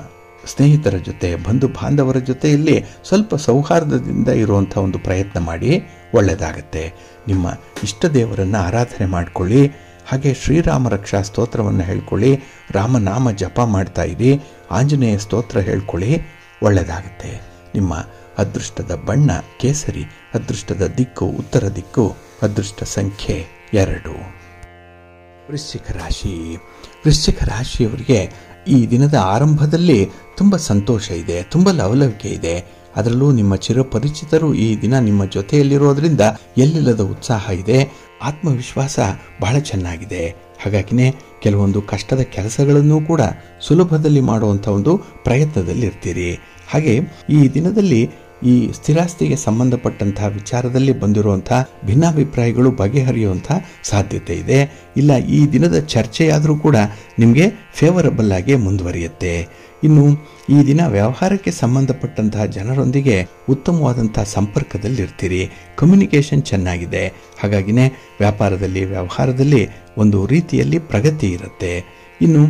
ಸ್ನೇಹಿತರ ಜೊತೆ, ಬಂಧು ಬಾಂಧವರ ಜೊತೆಯಲ್ಲಿ ಸ್ವಲ್ಪ ಸೌಹಾರ್ದದಿಂದ ಇರುವಂಥ ಒಂದು ಪ್ರಯತ್ನ ಮಾಡಿ, ಒಳ್ಳೆಯದಾಗತ್ತೆ. ನಿಮ್ಮ ಇಷ್ಟ ದೇವರನ್ನು ಆರಾಧನೆ ಮಾಡಿಕೊಳ್ಳಿ. ಹಾಗೆ ಶ್ರೀರಾಮ ರಕ್ಷಾ ಸ್ತೋತ್ರವನ್ನು ಹೇಳ್ಕೊಳ್ಳಿ. ರಾಮನಾಮ ಜಪ ಮಾಡ್ತಾ ಇರಿ. ಆಂಜನೇಯ ಸ್ತೋತ್ರ ಹೇಳ್ಕೊಳ್ಳಿ, ಒಳ್ಳೆಯದಾಗುತ್ತೆ. ನಿಮ್ಮ ಅದೃಷ್ಟದ ಬಣ್ಣ ಕೇಸರಿ, ಅದೃಷ್ಟದ ದಿಕ್ಕು ಉತ್ತರ ದಿಕ್ಕು, ಅದೃಷ್ಟ ಸಂಖ್ಯೆ 2. ವೃಶ್ಚಿಕ ರಾಶಿ. ವೃಶ್ಚಿಕ ರಾಶಿಯವರಿಗೆ ಈ ದಿನದ ಆರಂಭದಲ್ಲಿ ತುಂಬ ಸಂತೋಷ ಇದೆ, ತುಂಬ ಲವಲವಿಕೆ ಇದೆ. ಅದರಲ್ಲೂ ನಿಮ್ಮ ಚಿರಪರಿಚಿತರು ಈ ದಿನ ನಿಮ್ಮ ಜೊತೆಯಲ್ಲಿರೋದ್ರಿಂದ ಎಲ್ಲಿಲ್ಲದ ಉತ್ಸಾಹ ಇದೆ. ಆತ್ಮವಿಶ್ವಾಸ ಬಹಳ ಚೆನ್ನಾಗಿದೆ. ಹಾಗಾಗಿನೇ ಕೆಲವೊಂದು ಕಷ್ಟದ ಕೆಲಸಗಳನ್ನು ಕೂಡ ಸುಲಭದಲ್ಲಿ ಮಾಡುವಂಥ ಒಂದು ಪ್ರಯತ್ನದಲ್ಲಿರ್ತೀರಿ. ಹಾಗೆ ಈ ದಿನದಲ್ಲಿ ಈ ಸ್ಥಿರಾಸ್ತಿಗೆ ಸಂಬಂಧಪಟ್ಟಂತಹ ವಿಚಾರದಲ್ಲಿ ಬಂದಿರುವಂಥ ಭಿನ್ನಾಭಿಪ್ರಾಯಗಳು ಬಗೆಹರಿಯುವಂಥ ಸಾಧ್ಯತೆ ಇದೆ. ಇಲ್ಲ, ಈ ದಿನದ ಚರ್ಚೆಯಾದರೂ ಕೂಡ ನಿಮಗೆ ಫೇವರಬಲ್ ಆಗಿ ಮುಂದುವರಿಯುತ್ತೆ. ಇನ್ನು ಈ ದಿನ ವ್ಯವಹಾರಕ್ಕೆ ಸಂಬಂಧಪಟ್ಟಂತಹ ಜನರೊಂದಿಗೆ ಉತ್ತಮವಾದಂಥ ಸಂಪರ್ಕದಲ್ಲಿರ್ತೀರಿ. ಕಮ್ಯುನಿಕೇಷನ್ ಚೆನ್ನಾಗಿದೆ. ಹಾಗಾಗಿನೇ ವ್ಯಾಪಾರದಲ್ಲಿ ವ್ಯವಹಾರದಲ್ಲಿ ಒಂದು ರೀತಿಯಲ್ಲಿ ಪ್ರಗತಿ ಇರುತ್ತೆ. ಇನ್ನು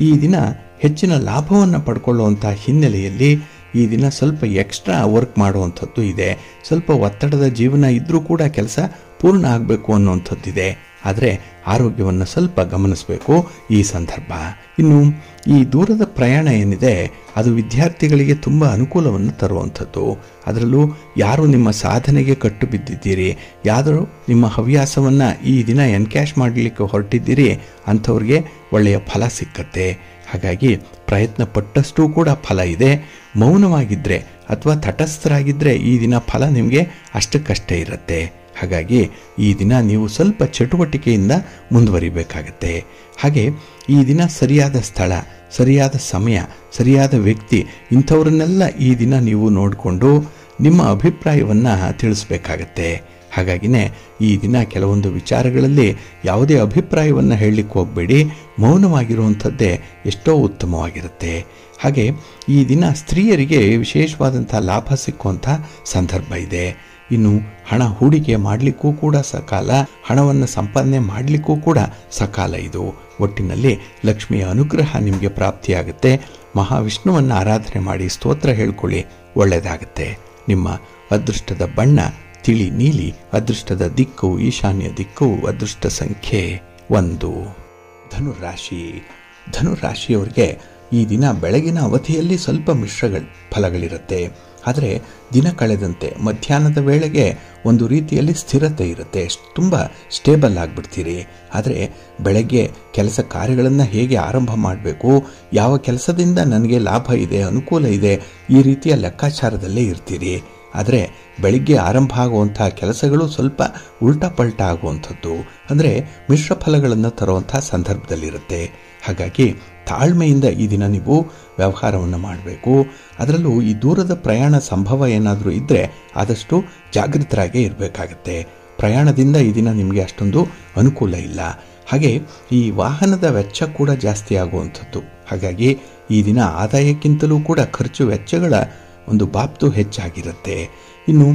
ಈ ದಿನ ಹೆಚ್ಚಿನ ಲಾಭವನ್ನು ಪಡ್ಕೊಳ್ಳುವಂಥ ಹಿನ್ನೆಲೆಯಲ್ಲಿ ಈ ದಿನ ಸ್ವಲ್ಪ ಎಕ್ಸ್ಟ್ರಾ ವರ್ಕ್ ಮಾಡುವಂಥದ್ದು ಇದೆ. ಸ್ವಲ್ಪ ಒತ್ತಡದ ಜೀವನ ಇದ್ದರೂ ಕೂಡ ಕೆಲಸ ಪೂರ್ಣ ಆಗಬೇಕು ಅನ್ನುವಂಥದ್ದಿದೆ. ಆದರೆ ಆರೋಗ್ಯವನ್ನು ಸ್ವಲ್ಪ ಗಮನಿಸಬೇಕು ಈ ಸಂದರ್ಭ. ಇನ್ನು ಈ ದೂರದ ಪ್ರಯಾಣ ಏನಿದೆ ಅದು ವಿದ್ಯಾರ್ಥಿಗಳಿಗೆ ತುಂಬ ಅನುಕೂಲವನ್ನು ತರುವಂಥದ್ದು. ಅದರಲ್ಲೂ ಯಾರು ನಿಮ್ಮ ಸಾಧನೆಗೆ ಕಟ್ಟು ಬಿದ್ದಿದ್ದೀರಿ, ಯಾರು ನಿಮ್ಮ ಹವ್ಯಾಸವನ್ನು ಈ ದಿನ ಎನ್ಕ್ಯಾಶ್ ಮಾಡಲಿಕ್ಕೆ ಹೊರಟಿದ್ದೀರಿ, ಅಂಥವ್ರಿಗೆ ಒಳ್ಳೆಯ ಫಲ ಸಿಕ್ಕತ್ತೆ. ಹಾಗಾಗಿ ಪ್ರಯತ್ನ ಪಟ್ಟಷ್ಟು ಕೂಡ ಫಲ ಇದೆ. ಮೌನವಾಗಿದ್ದರೆ ಅಥವಾ ತಟಸ್ಥರಾಗಿದ್ದರೆ ಈ ದಿನ ಫಲ ನಿಮಗೆ ಅಷ್ಟಕ್ಕಷ್ಟೇ ಇರುತ್ತೆ. ಹಾಗಾಗಿ ಈ ದಿನ ನೀವು ಸ್ವಲ್ಪ ಚಟುವಟಿಕೆಯಿಂದ ಮುಂದುವರಿಬೇಕಾಗತ್ತೆ. ಹಾಗೆ ಈ ದಿನ ಸರಿಯಾದ ಸ್ಥಳ, ಸರಿಯಾದ ಸಮಯ, ಸರಿಯಾದ ವ್ಯಕ್ತಿ ಇಂಥವ್ರನ್ನೆಲ್ಲ ಈ ದಿನ ನೀವು ನೋಡಿಕೊಂಡು ನಿಮ್ಮ ಅಭಿಪ್ರಾಯವನ್ನು ತಿಳಿಸ್ಬೇಕಾಗತ್ತೆ. ಹಾಗಾಗಿನೇ ಈ ದಿನ ಕೆಲವೊಂದು ವಿಚಾರಗಳಲ್ಲಿ ಯಾವುದೇ ಅಭಿಪ್ರಾಯವನ್ನು ಹೇಳಲಿಕ್ಕೆ ಹೋಗಬೇಡಿ. ಮೌನವಾಗಿರುವಂಥದ್ದೇ ಎಷ್ಟೋ ಉತ್ತಮವಾಗಿರುತ್ತೆ. ಹಾಗೆ ಈ ದಿನ ಸ್ತ್ರೀಯರಿಗೆ ವಿಶೇಷವಾದಂಥ ಲಾಭ ಸಿಕ್ಕುವಂಥ ಸಂದರ್ಭ ಇದೆ. ಇನ್ನು ಹಣ ಹೂಡಿಕೆ ಮಾಡಲಿಕ್ಕೂ ಕೂಡ ಸಕಾಲ, ಹಣವನ್ನು ಸಂಪಾದನೆ ಮಾಡಲಿಕ್ಕೂ ಕೂಡ ಸಕಾಲ ಇದು. ಒಟ್ಟಿನಲ್ಲಿ ಲಕ್ಷ್ಮಿಯ ಅನುಗ್ರಹ ನಿಮಗೆ ಪ್ರಾಪ್ತಿಯಾಗುತ್ತೆ. ಮಹಾವಿಷ್ಣುವನ್ನು ಆರಾಧನೆ ಮಾಡಿ ಸ್ತೋತ್ರ ಹೇಳ್ಕೊಳ್ಳಿ, ಒಳ್ಳೆಯದಾಗುತ್ತೆ. ನಿಮ್ಮ ಅದೃಷ್ಟದ ಬಣ್ಣ ತಿಳಿ ನೀಲಿ, ಅದೃಷ್ಟದ ದಿಕ್ಕು ಈಶಾನ್ಯ ದಿಕ್ಕು, ಅದೃಷ್ಟ ಸಂಖ್ಯೆ 1. ಧನುರಾಶಿ. ಧನುರಾಶಿಯವರಿಗೆ ಈ ದಿನ ಬೆಳಗಿನ ಅವಧಿಯಲ್ಲಿ ಸ್ವಲ್ಪ ಮಿಶ್ರ ಫಲಗಳಿರುತ್ತೆ. ಆದರೆ ದಿನ ಕಳೆದಂತೆ ಮಧ್ಯಾಹ್ನದ ವೇಳೆಗೆ ಒಂದು ರೀತಿಯಲ್ಲಿ ಸ್ಥಿರತೆ ಇರುತ್ತೆ. ತುಂಬ ಸ್ಟೇಬಲ್ ಆಗಿಬಿಡ್ತೀರಿ. ಆದರೆ ಬೆಳಗ್ಗೆ ಕೆಲಸ ಕಾರ್ಯಗಳನ್ನು ಹೇಗೆ ಆರಂಭ ಮಾಡಬೇಕು, ಯಾವ ಕೆಲಸದಿಂದ ನನಗೆ ಲಾಭ ಇದೆ, ಅನುಕೂಲ ಇದೆ, ಈ ರೀತಿಯ ಲೆಕ್ಕಾಚಾರದಲ್ಲೇ ಇರ್ತೀರಿ. ಆದರೆ ಬೆಳಿಗ್ಗೆ ಆರಂಭ ಆಗುವಂಥ ಕೆಲಸಗಳು ಸ್ವಲ್ಪ ಉಲ್ಟಾ ಪಲ್ಟಾ ಆಗುವಂಥದ್ದು, ಅಂದರೆ ಮಿಶ್ರ ಫಲಗಳನ್ನು ತರುವಂಥ ಸಂದರ್ಭದಲ್ಲಿರುತ್ತೆ. ಹಾಗಾಗಿ ತಾಳ್ಮೆಯಿಂದ ಈ ದಿನ ನೀವು ವ್ಯವಹಾರವನ್ನು ಮಾಡಬೇಕು. ಅದರಲ್ಲೂ ಈ ದೂರದ ಪ್ರಯಾಣ ಸಂಭವ ಏನಾದರೂ ಇದ್ದರೆ ಆದಷ್ಟು ಜಾಗೃತರಾಗೇ ಇರಬೇಕಾಗತ್ತೆ. ಪ್ರಯಾಣದಿಂದ ಈ ದಿನ ನಿಮಗೆ ಅಷ್ಟೊಂದು ಅನುಕೂಲ ಇಲ್ಲ. ಹಾಗೆ ಈ ವಾಹನದ ವೆಚ್ಚ ಕೂಡ ಜಾಸ್ತಿ ಆಗುವಂಥದ್ದು. ಹಾಗಾಗಿ ಈ ದಿನ ಆದಾಯಕ್ಕಿಂತಲೂ ಕೂಡ ಖರ್ಚು ವೆಚ್ಚಗಳ ಒಂದು ಬಾಬ್ತು ಹೆಚ್ಚಾಗಿರುತ್ತೆ. ಇನ್ನು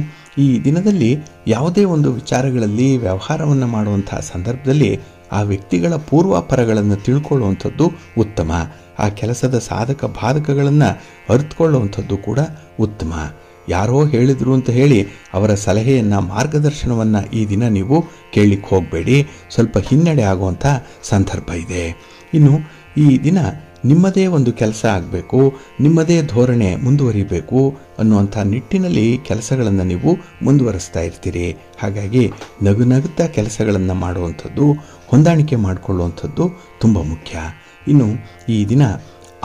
ಈ ದಿನದಲ್ಲಿ ಯಾವುದೇ ಒಂದು ವಿಚಾರಗಳಲ್ಲಿ ವ್ಯವಹಾರವನ್ನು ಮಾಡುವಂತಹ ಸಂದರ್ಭದಲ್ಲಿ ಆ ವ್ಯಕ್ತಿಗಳ ಪೂರ್ವಾಪರಗಳನ್ನು ತಿಳ್ಕೊಳ್ಳುವಂಥದ್ದು ಉತ್ತಮ. ಆ ಕೆಲಸದ ಸಾಧಕ ಬಾಧಕಗಳನ್ನು ಅರಿತುಕೊಳ್ಳುವಂಥದ್ದು ಕೂಡ ಉತ್ತಮ. ಯಾರೋ ಹೇಳಿದ್ರು ಅಂತ ಹೇಳಿ ಅವರ ಸಲಹೆಯನ್ನು ಮಾರ್ಗದರ್ಶನವನ್ನು ಈ ದಿನ ನೀವು ಕೇಳಲಿಕ್ಕೆ ಹೋಗಬೇಡಿ. ಸ್ವಲ್ಪ ಹಿನ್ನಡೆ ಆಗುವಂಥ ಸಂದರ್ಭ ಇದೆ. ಇನ್ನು ಈ ದಿನ ನಿಮ್ಮದೇ ಒಂದು ಕೆಲಸ ಆಗಬೇಕು, ನಿಮ್ಮದೇ ಧೋರಣೆ ಮುಂದುವರಿಬೇಕು ಅನ್ನುವಂಥ ನಿಟ್ಟಿನಲ್ಲಿ ಕೆಲಸಗಳನ್ನು ನೀವು ಮುಂದುವರಿಸ್ತಾ ಇರ್ತೀರಿ. ಹಾಗಾಗಿ ನಗುತ್ತಾ ಕೆಲಸಗಳನ್ನು ಮಾಡುವಂಥದ್ದು, ಹೊಂದಾಣಿಕೆ ಮಾಡಿಕೊಳ್ಳುವಂಥದ್ದು ತುಂಬ ಮುಖ್ಯ. ಇನ್ನು ಈ ದಿನ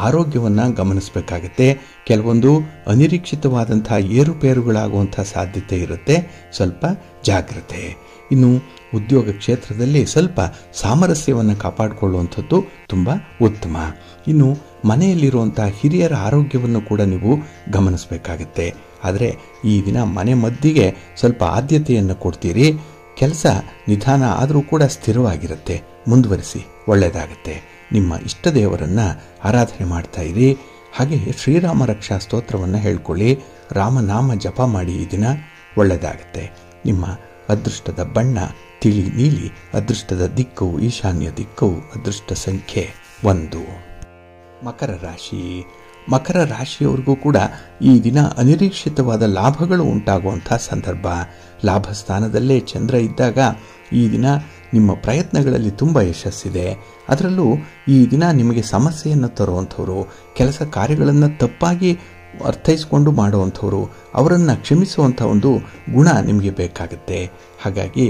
ಆರೋಗ್ಯವನ್ನು ಗಮನಿಸಬೇಕಾಗತ್ತೆ. ಕೆಲವೊಂದು ಅನಿರೀಕ್ಷಿತವಾದಂಥ ಏರುಪೇರುಗಳಾಗುವಂಥ ಸಾಧ್ಯತೆ ಇರುತ್ತೆ. ಸ್ವಲ್ಪ ಜಾಗ್ರತೆ. ಇನ್ನು ಉದ್ಯೋಗ ಕ್ಷೇತ್ರದಲ್ಲಿ ಸ್ವಲ್ಪ ಸಾಮರಸ್ಯವನ್ನು ಕಾಪಾಡಿಕೊಳ್ಳುವಂಥದ್ದು ತುಂಬ ಉತ್ತಮ. ಇನ್ನು ಮನೆಯಲ್ಲಿರುವಂಥ ಹಿರಿಯರ ಆರೋಗ್ಯವನ್ನು ಕೂಡ ನೀವು ಗಮನಿಸಬೇಕಾಗತ್ತೆ. ಆದರೆ ಈ ದಿನ ಮನೆ ಮದ್ದಿಗೆ ಸ್ವಲ್ಪ ಆದ್ಯತೆಯನ್ನು ಕೊಡ್ತೀರಿ. ಕೆಲಸ ನಿಧಾನ ಆದರೂ ಕೂಡ ಸ್ಥಿರವಾಗಿರುತ್ತೆ. ಮುಂದುವರಿಸಿ, ಒಳ್ಳೆಯದಾಗುತ್ತೆ. ನಿಮ್ಮ ಇಷ್ಟ ದೇವರನ್ನು ಆರಾಧನೆ ಮಾಡ್ತಾ ಇರಿ. ಹಾಗೆ ಶ್ರೀರಾಮ ರಕ್ಷಾ ಸ್ತೋತ್ರವನ್ನು ಹೇಳ್ಕೊಳ್ಳಿ. ರಾಮನಾಮ ಜಪ ಮಾಡಿ. ಈ ದಿನ ಒಳ್ಳೆಯದಾಗುತ್ತೆ. ನಿಮ್ಮ ಅದೃಷ್ಟದ ಬಣ್ಣ ತಿಳಿ ನೀಲಿ, ಅದೃಷ್ಟದ ದಿಕ್ಕು ಈಶಾನ್ಯ ದಿಕ್ಕು, ಅದೃಷ್ಟ ಸಂಖ್ಯೆ 1. ಮಕರ ರಾಶಿ. ಮಕರ ರಾಶಿಯವರಿಗೂ ಕೂಡ ಈ ದಿನ ಅನಿರೀಕ್ಷಿತವಾದ ಲಾಭಗಳು ಉಂಟಾಗುವಂಥ ಸಂದರ್ಭ. ಲಾಭ ಸ್ಥಾನದಲ್ಲೇ ಚಂದ್ರ ಇದ್ದಾಗ ಈ ದಿನ ನಿಮ್ಮ ಪ್ರಯತ್ನಗಳಲ್ಲಿ ತುಂಬ ಯಶಸ್ಸಿದೆ. ಅದರಲ್ಲೂ ಈ ದಿನ ನಿಮಗೆ ಸಮಸ್ಯೆಯನ್ನು ತರುವಂಥವ್ರು, ಕೆಲಸ ಕಾರ್ಯಗಳನ್ನು ತಪ್ಪಾಗಿ ಅರ್ಥೈಸಿಕೊಂಡು ಮಾಡುವಂಥವ್ರು, ಅವರನ್ನು ಕ್ಷಮಿಸುವಂಥ ಒಂದು ಗುಣ ನಿಮಗೆ ಬೇಕಾಗುತ್ತೆ. ಹಾಗಾಗಿ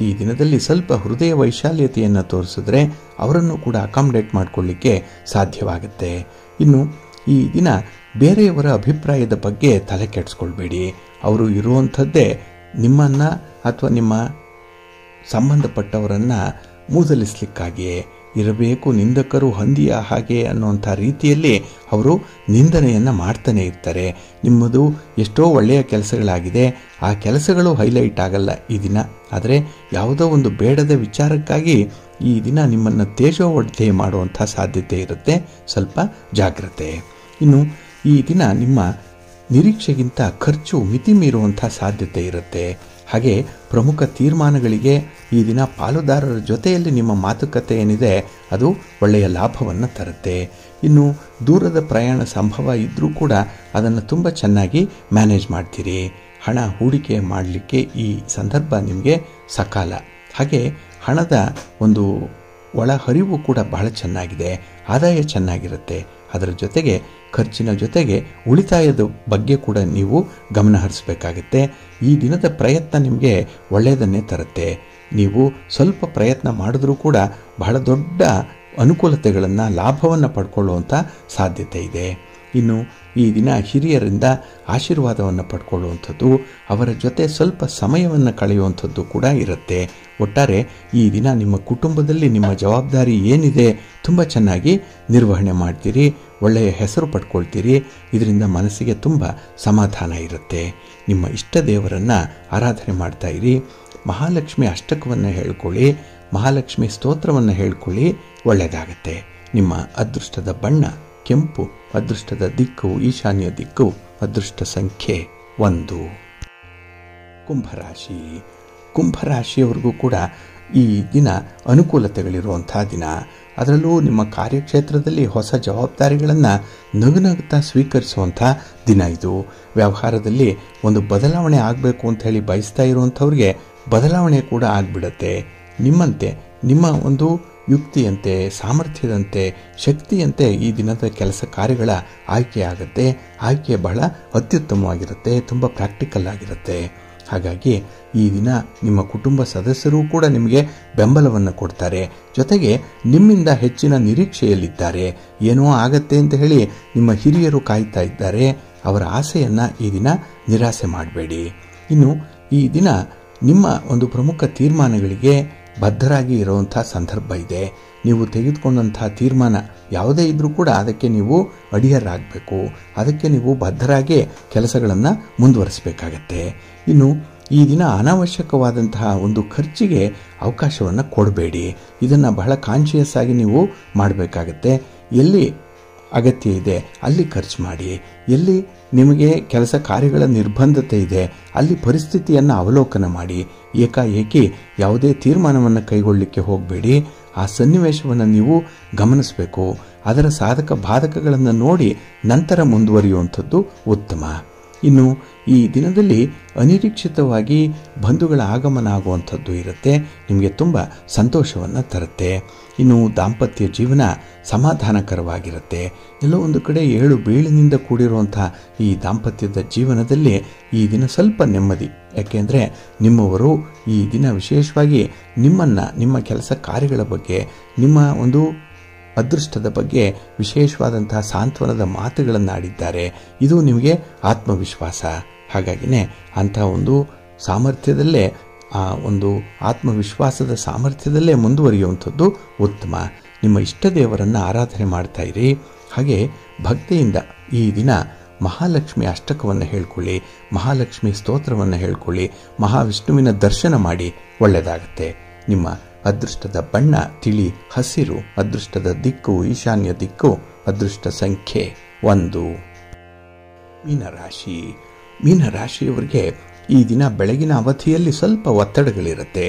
ಈ ದಿನದಲ್ಲಿ ಸ್ವಲ್ಪ ಹೃದಯ ವೈಶಾಲ್ಯತೆಯನ್ನು ತೋರಿಸಿದ್ರೆ ಅವರನ್ನು ಕೂಡ ಅಕಾಮಡೇಟ್ ಮಾಡಿಕೊಳ್ಳಿಕ್ಕೆ ಸಾಧ್ಯವಾಗುತ್ತೆ. ಇನ್ನು ಈ ದಿನ ಬೇರೆಯವರ ಅಭಿಪ್ರಾಯದ ಬಗ್ಗೆ ತಲೆ ಕೆಡಿಸ್ಕೊಳ್ಬೇಡಿ. ಅವರು ಇರುವಂಥದ್ದೇ ನಿಮ್ಮನ್ನು ಅಥವಾ ನಿಮ್ಮ ಸಂಬಂಧಪಟ್ಟವರನ್ನು ಮೂದಲಿಸಲಿಕ್ಕಾಗಿಯೇ ಇರಬೇಕು. ನಿಂದಕರು ಹಂದಿಯ ಹಾಗೆ ಅನ್ನುವಂಥ ರೀತಿಯಲ್ಲಿ ಅವರು ನಿಂದನೆಯನ್ನು ಮಾಡ್ತಾನೆ ಇರ್ತಾರೆ. ನಿಮ್ಮದು ಎಷ್ಟೋ ಒಳ್ಳೆಯ ಕೆಲಸಗಳಾಗಿದೆ, ಆ ಕೆಲಸಗಳು ಹೈಲೈಟ್ ಆಗಲ್ಲ ಈ ದಿನ. ಆದರೆ ಯಾವುದೋ ಒಂದು ಬೇಡದ ವಿಚಾರಕ್ಕಾಗಿ ಈ ದಿನ ನಿಮ್ಮನ್ನು ತೇಜೋವರ್ಧೆ ಮಾಡುವಂಥ ಸಾಧ್ಯತೆ ಇರುತ್ತೆ. ಸ್ವಲ್ಪ ಜಾಗ್ರತೆ. ಇನ್ನು ಈ ದಿನ ನಿಮ್ಮ ನಿರೀಕ್ಷೆಗಿಂತ ಖರ್ಚು ಮಿತಿ ಮೀರುವಂಥ ಸಾಧ್ಯತೆ ಇರುತ್ತೆ. ಹಾಗೆ ಪ್ರಮುಖ ತೀರ್ಮಾನಗಳಿಗೆ ಈ ದಿನ ಪಾಲುದಾರರ ಜೊತೆಯಲ್ಲಿ ನಿಮ್ಮ ಮಾತುಕತೆ ಏನಿದೆ ಅದು ಒಳ್ಳೆಯ ಲಾಭವನ್ನು ತರುತ್ತೆ. ಇನ್ನು ದೂರದ ಪ್ರಯಾಣ ಸಂಭವ ಇದ್ದರೂ ಕೂಡ ಅದನ್ನು ತುಂಬ ಚೆನ್ನಾಗಿ ಮ್ಯಾನೇಜ್ ಮಾಡ್ತೀರಿ. ಹಣ ಹೂಡಿಕೆ ಮಾಡಲಿಕ್ಕೆ ಈ ಸಂದರ್ಭ ನಿಮಗೆ ಸಕಾಲ. ಹಾಗೆ ಹಣದ ಒಂದು ಒಳಹರಿವು ಕೂಡ ಬಹಳ ಚೆನ್ನಾಗಿದೆ. ಆದಾಯ ಚೆನ್ನಾಗಿರುತ್ತೆ. ಅದರ ಜೊತೆಗೆ ಖರ್ಚಿನ ಜೊತೆಗೆ ಉಳಿತಾಯದ ಬಗ್ಗೆ ಕೂಡ ನೀವು ಗಮನ ಹರಿಸಬೇಕಾಗುತ್ತೆ. ಈ ದಿನದ ಪ್ರಯತ್ನ ನಿಮಗೆ ಒಳ್ಳೆಯದನ್ನೇ ತರುತ್ತೆ. ನೀವು ಸ್ವಲ್ಪ ಪ್ರಯತ್ನ ಮಾಡಿದ್ರೂ ಕೂಡ ಬಹಳ ದೊಡ್ಡ ಅನುಕೂಲತೆಗಳನ್ನು, ಲಾಭವನ್ನು ಪಡ್ಕೊಳ್ಳುವಂಥ ಸಾಧ್ಯತೆ ಇದೆ. ಇನ್ನು ಈ ದಿನ ಹಿರಿಯರಿಂದ ಆಶೀರ್ವಾದವನ್ನು ಪಡ್ಕೊಳ್ಳುವಂಥದ್ದು, ಅವರ ಜೊತೆ ಸ್ವಲ್ಪ ಸಮಯವನ್ನು ಕಳೆಯುವಂಥದ್ದು ಕೂಡ ಇರುತ್ತೆ. ಒಟ್ಟಾರೆ ಈ ದಿನ ನಿಮ್ಮ ಕುಟುಂಬದಲ್ಲಿ ನಿಮ್ಮ ಜವಾಬ್ದಾರಿ ಏನಿದೆ ತುಂಬ ಚೆನ್ನಾಗಿ ನಿರ್ವಹಣೆ ಮಾಡ್ತೀರಿ. ಒಳ್ಳೆಯ ಹೆಸರು ಪಡ್ಕೊಳ್ತೀರಿ. ಇದರಿಂದ ಮನಸ್ಸಿಗೆ ತುಂಬ ಸಮಾಧಾನ ಇರುತ್ತೆ. ನಿಮ್ಮ ಇಷ್ಟ ದೇವರನ್ನು ಆರಾಧನೆ ಮಾಡ್ತಾ ಇರಿ. ಮಹಾಲಕ್ಷ್ಮಿ ಅಷ್ಟಕವನ್ನು ಹೇಳ್ಕೊಳ್ಳಿ. ಮಹಾಲಕ್ಷ್ಮಿ ಸ್ತೋತ್ರವನ್ನು ಹೇಳ್ಕೊಳ್ಳಿ. ಒಳ್ಳೆಯದಾಗತ್ತೆ. ನಿಮ್ಮ ಅದೃಷ್ಟದ ಬಣ್ಣ ಕೆಂಪು, ಅದೃಷ್ಟದ ದಿಕ್ಕು ಈಶಾನ್ಯ ದಿಕ್ಕು, ಅದೃಷ್ಟ ಸಂಖ್ಯೆ 1. ಕುಂಭರಾಶಿ. ಕುಂಭರಾಶಿಯವರಿಗೂ ಕೂಡ ಈ ದಿನ ಅನುಕೂಲತೆಗಳಿರುವಂಥ ದಿನ. ಅದರಲ್ಲೂ ನಿಮ್ಮ ಕಾರ್ಯಕ್ಷೇತ್ರದಲ್ಲಿ ಹೊಸ ಜವಾಬ್ದಾರಿಗಳನ್ನು ನಗುತ್ತಾ ಸ್ವೀಕರಿಸುವಂಥ ದಿನ ಇದು. ವ್ಯವಹಾರದಲ್ಲಿ ಒಂದು ಬದಲಾವಣೆ ಆಗಬೇಕು ಅಂತ ಹೇಳಿ ಬಯಸ್ತಾ ಇರುವಂಥವ್ರಿಗೆ ಬದಲಾವಣೆ ಕೂಡ ಆಗಿಬಿಡತ್ತೆ. ನಿಮ್ಮಂತೆ ನಿಮ್ಮ ಒಂದು ಯುಕ್ತಿಯಂತೆ, ಸಾಮರ್ಥ್ಯದಂತೆ, ಶಕ್ತಿಯಂತೆ ಈ ದಿನದ ಕೆಲಸ ಕಾರ್ಯಗಳ ಆಯ್ಕೆ ಆಗುತ್ತೆ. ಆಯ್ಕೆ ಬಹಳ ಅತ್ಯುತ್ತಮವಾಗಿರುತ್ತೆ. ತುಂಬ ಪ್ರಾಕ್ಟಿಕಲ್ ಆಗಿರುತ್ತೆ. ಹಾಗಾಗಿ ಈ ದಿನ ನಿಮ್ಮ ಕುಟುಂಬ ಸದಸ್ಯರು ಕೂಡ ನಿಮಗೆ ಬೆಂಬಲವನ್ನು ಕೊಡ್ತಾರೆ. ಜೊತೆಗೆ ನಿಮ್ಮಿಂದ ಹೆಚ್ಚಿನ ನಿರೀಕ್ಷೆಯಲ್ಲಿದ್ದಾರೆ. ಏನೋ ಆಗತ್ತೆ ಅಂತ ಹೇಳಿ ನಿಮ್ಮ ಹಿರಿಯರು ಕಾಯ್ತಾ ಇದ್ದಾರೆ. ಅವರ ಆಸೆಯನ್ನು ಈ ದಿನ ನಿರಾಸೆ ಮಾಡಬೇಡಿ. ಇನ್ನು ಈ ದಿನ ನಿಮ್ಮ ಒಂದು ಪ್ರಮುಖ ತೀರ್ಮಾನಗಳಿಗೆ ಬದ್ಧರಾಗಿ ಇರುವಂಥ ಸಂದರ್ಭ ಇದೆ. ನೀವು ತೆಗೆದುಕೊಂಡಂಥ ತೀರ್ಮಾನ ಯಾವುದೇ ಇದ್ರೂ ಕೂಡ ಅದಕ್ಕೆ ನೀವು ಅಡಿಯರಾಗಬೇಕು. ಅದಕ್ಕೆ ನೀವು ಬದ್ಧರಾಗಿ ಕೆಲಸಗಳನ್ನು ಮುಂದುವರಿಸಬೇಕಾಗತ್ತೆ. ಇನ್ನು ಈ ದಿನ ಅನಾವಶ್ಯಕವಾದಂತಹ ಒಂದು ಖರ್ಚಿಗೆ ಅವಕಾಶವನ್ನು ಕೊಡಬೇಡಿ. ಇದನ್ನು ಬಹಳ ಕಾನ್ಷಿಯಸ್ ಆಗಿ ನೀವು ಮಾಡಬೇಕಾಗತ್ತೆ. ಎಲ್ಲಿ ಅಗತ್ಯ ಇದೆ ಅಲ್ಲಿ ಖರ್ಚು ಮಾಡಿ. ಎಲ್ಲಿ ನಿಮಗೆ ಕೆಲಸ ಕಾರ್ಯಗಳ ನಿರ್ಬಂಧತೆ ಇದೆ ಅಲ್ಲಿ ಪರಿಸ್ಥಿತಿಯನ್ನು ಅವಲೋಕನ ಮಾಡಿ. ಏಕಾಏಕಿ ಯಾವುದೇ ತೀರ್ಮಾನವನ್ನು ಕೈಗೊಳ್ಳಲಿಕ್ಕೆ ಹೋಗಬೇಡಿ. ಆ ಸನ್ನಿವೇಶವನ್ನು ನೀವು ಗಮನಿಸಬೇಕು. ಅದರ ಸಾಧಕ ಬಾಧಕಗಳನ್ನು ನೋಡಿ ನಂತರ ಮುಂದುವರಿಯುವಂಥದ್ದು ಉತ್ತಮ. ಇನ್ನು ಈ ದಿನದಲ್ಲಿ ಅನಿರೀಕ್ಷಿತವಾಗಿ ಬಂಧುಗಳ ಆಗಮನ ಆಗುವಂಥದ್ದು ಇರುತ್ತೆ, ನಿಮಗೆ ತುಂಬ ಸಂತೋಷವನ್ನು ತರುತ್ತೆ. ಇನ್ನು ದಾಂಪತ್ಯ ಜೀವನ ಸಮಾಧಾನಕರವಾಗಿರುತ್ತೆ. ಎಲ್ಲೋ ಒಂದು ಕಡೆ ಏಳು ಬೀಳಿನಿಂದ ಕೂಡಿರುವಂಥ ಈ ದಾಂಪತ್ಯದ ಜೀವನದಲ್ಲಿ ಈ ದಿನ ಸ್ವಲ್ಪ ನೆಮ್ಮದಿ. ಯಾಕೆಂದರೆ ನಿಮ್ಮವರು ಈ ದಿನ ವಿಶೇಷವಾಗಿ ನಿಮ್ಮನ್ನು, ನಿಮ್ಮ ಕೆಲಸ ಕಾರ್ಯಗಳ ಬಗ್ಗೆ, ನಿಮ್ಮ ಒಂದು ಅದೃಷ್ಟದ ಬಗ್ಗೆ ವಿಶೇಷವಾದಂತಹ ಸಾಂತ್ವನದ ಮಾತುಗಳನ್ನು ಆಡಿದ್ದಾರೆ. ಇದು ನಿಮಗೆ ಆತ್ಮವಿಶ್ವಾಸ. ಹಾಗಾಗಿನೇ ಅಂಥ ಒಂದು ಸಾಮರ್ಥ್ಯದಲ್ಲೇ, ಆ ಒಂದು ಆತ್ಮವಿಶ್ವಾಸದ ಸಾಮರ್ಥ್ಯದಲ್ಲೇ ಮುಂದುವರಿಯುವಂಥದ್ದು ಉತ್ತಮ. ನಿಮ್ಮ ಇಷ್ಟ ದೇವರನ್ನು ಆರಾಧನೆ ಮಾಡ್ತಾ ಇರಿ. ಹಾಗೆ ಭಕ್ತಿಯಿಂದ ಈ ದಿನ ಮಹಾಲಕ್ಷ್ಮಿ ಅಷ್ಟಕವನ್ನು ಹೇಳ್ಕೊಳ್ಳಿ, ಮಹಾಲಕ್ಷ್ಮಿ ಸ್ತೋತ್ರವನ್ನು ಹೇಳ್ಕೊಳ್ಳಿ, ಮಹಾವಿಷ್ಣುವಿನ ದರ್ಶನ ಮಾಡಿ, ಒಳ್ಳೆಯದಾಗುತ್ತೆ. ನಿಮ್ಮ ಅದೃಷ್ಟದ ಬಣ್ಣ ತಿಳಿ ಹಸಿರು, ಅದೃಷ್ಟದ ದಿಕ್ಕು ಈಶಾನ್ಯ ದಿಕ್ಕು, ಅದೃಷ್ಟ ಸಂಖ್ಯೆ 1. ಮೀನರಾಶಿ. ಮೀನರಾಶಿಯವರಿಗೆ ಈ ದಿನ ಬೆಳಗಿನ ಅವಧಿಯಲ್ಲಿ ಸ್ವಲ್ಪ ಒತ್ತಡಗಳಿರುತ್ತೆ.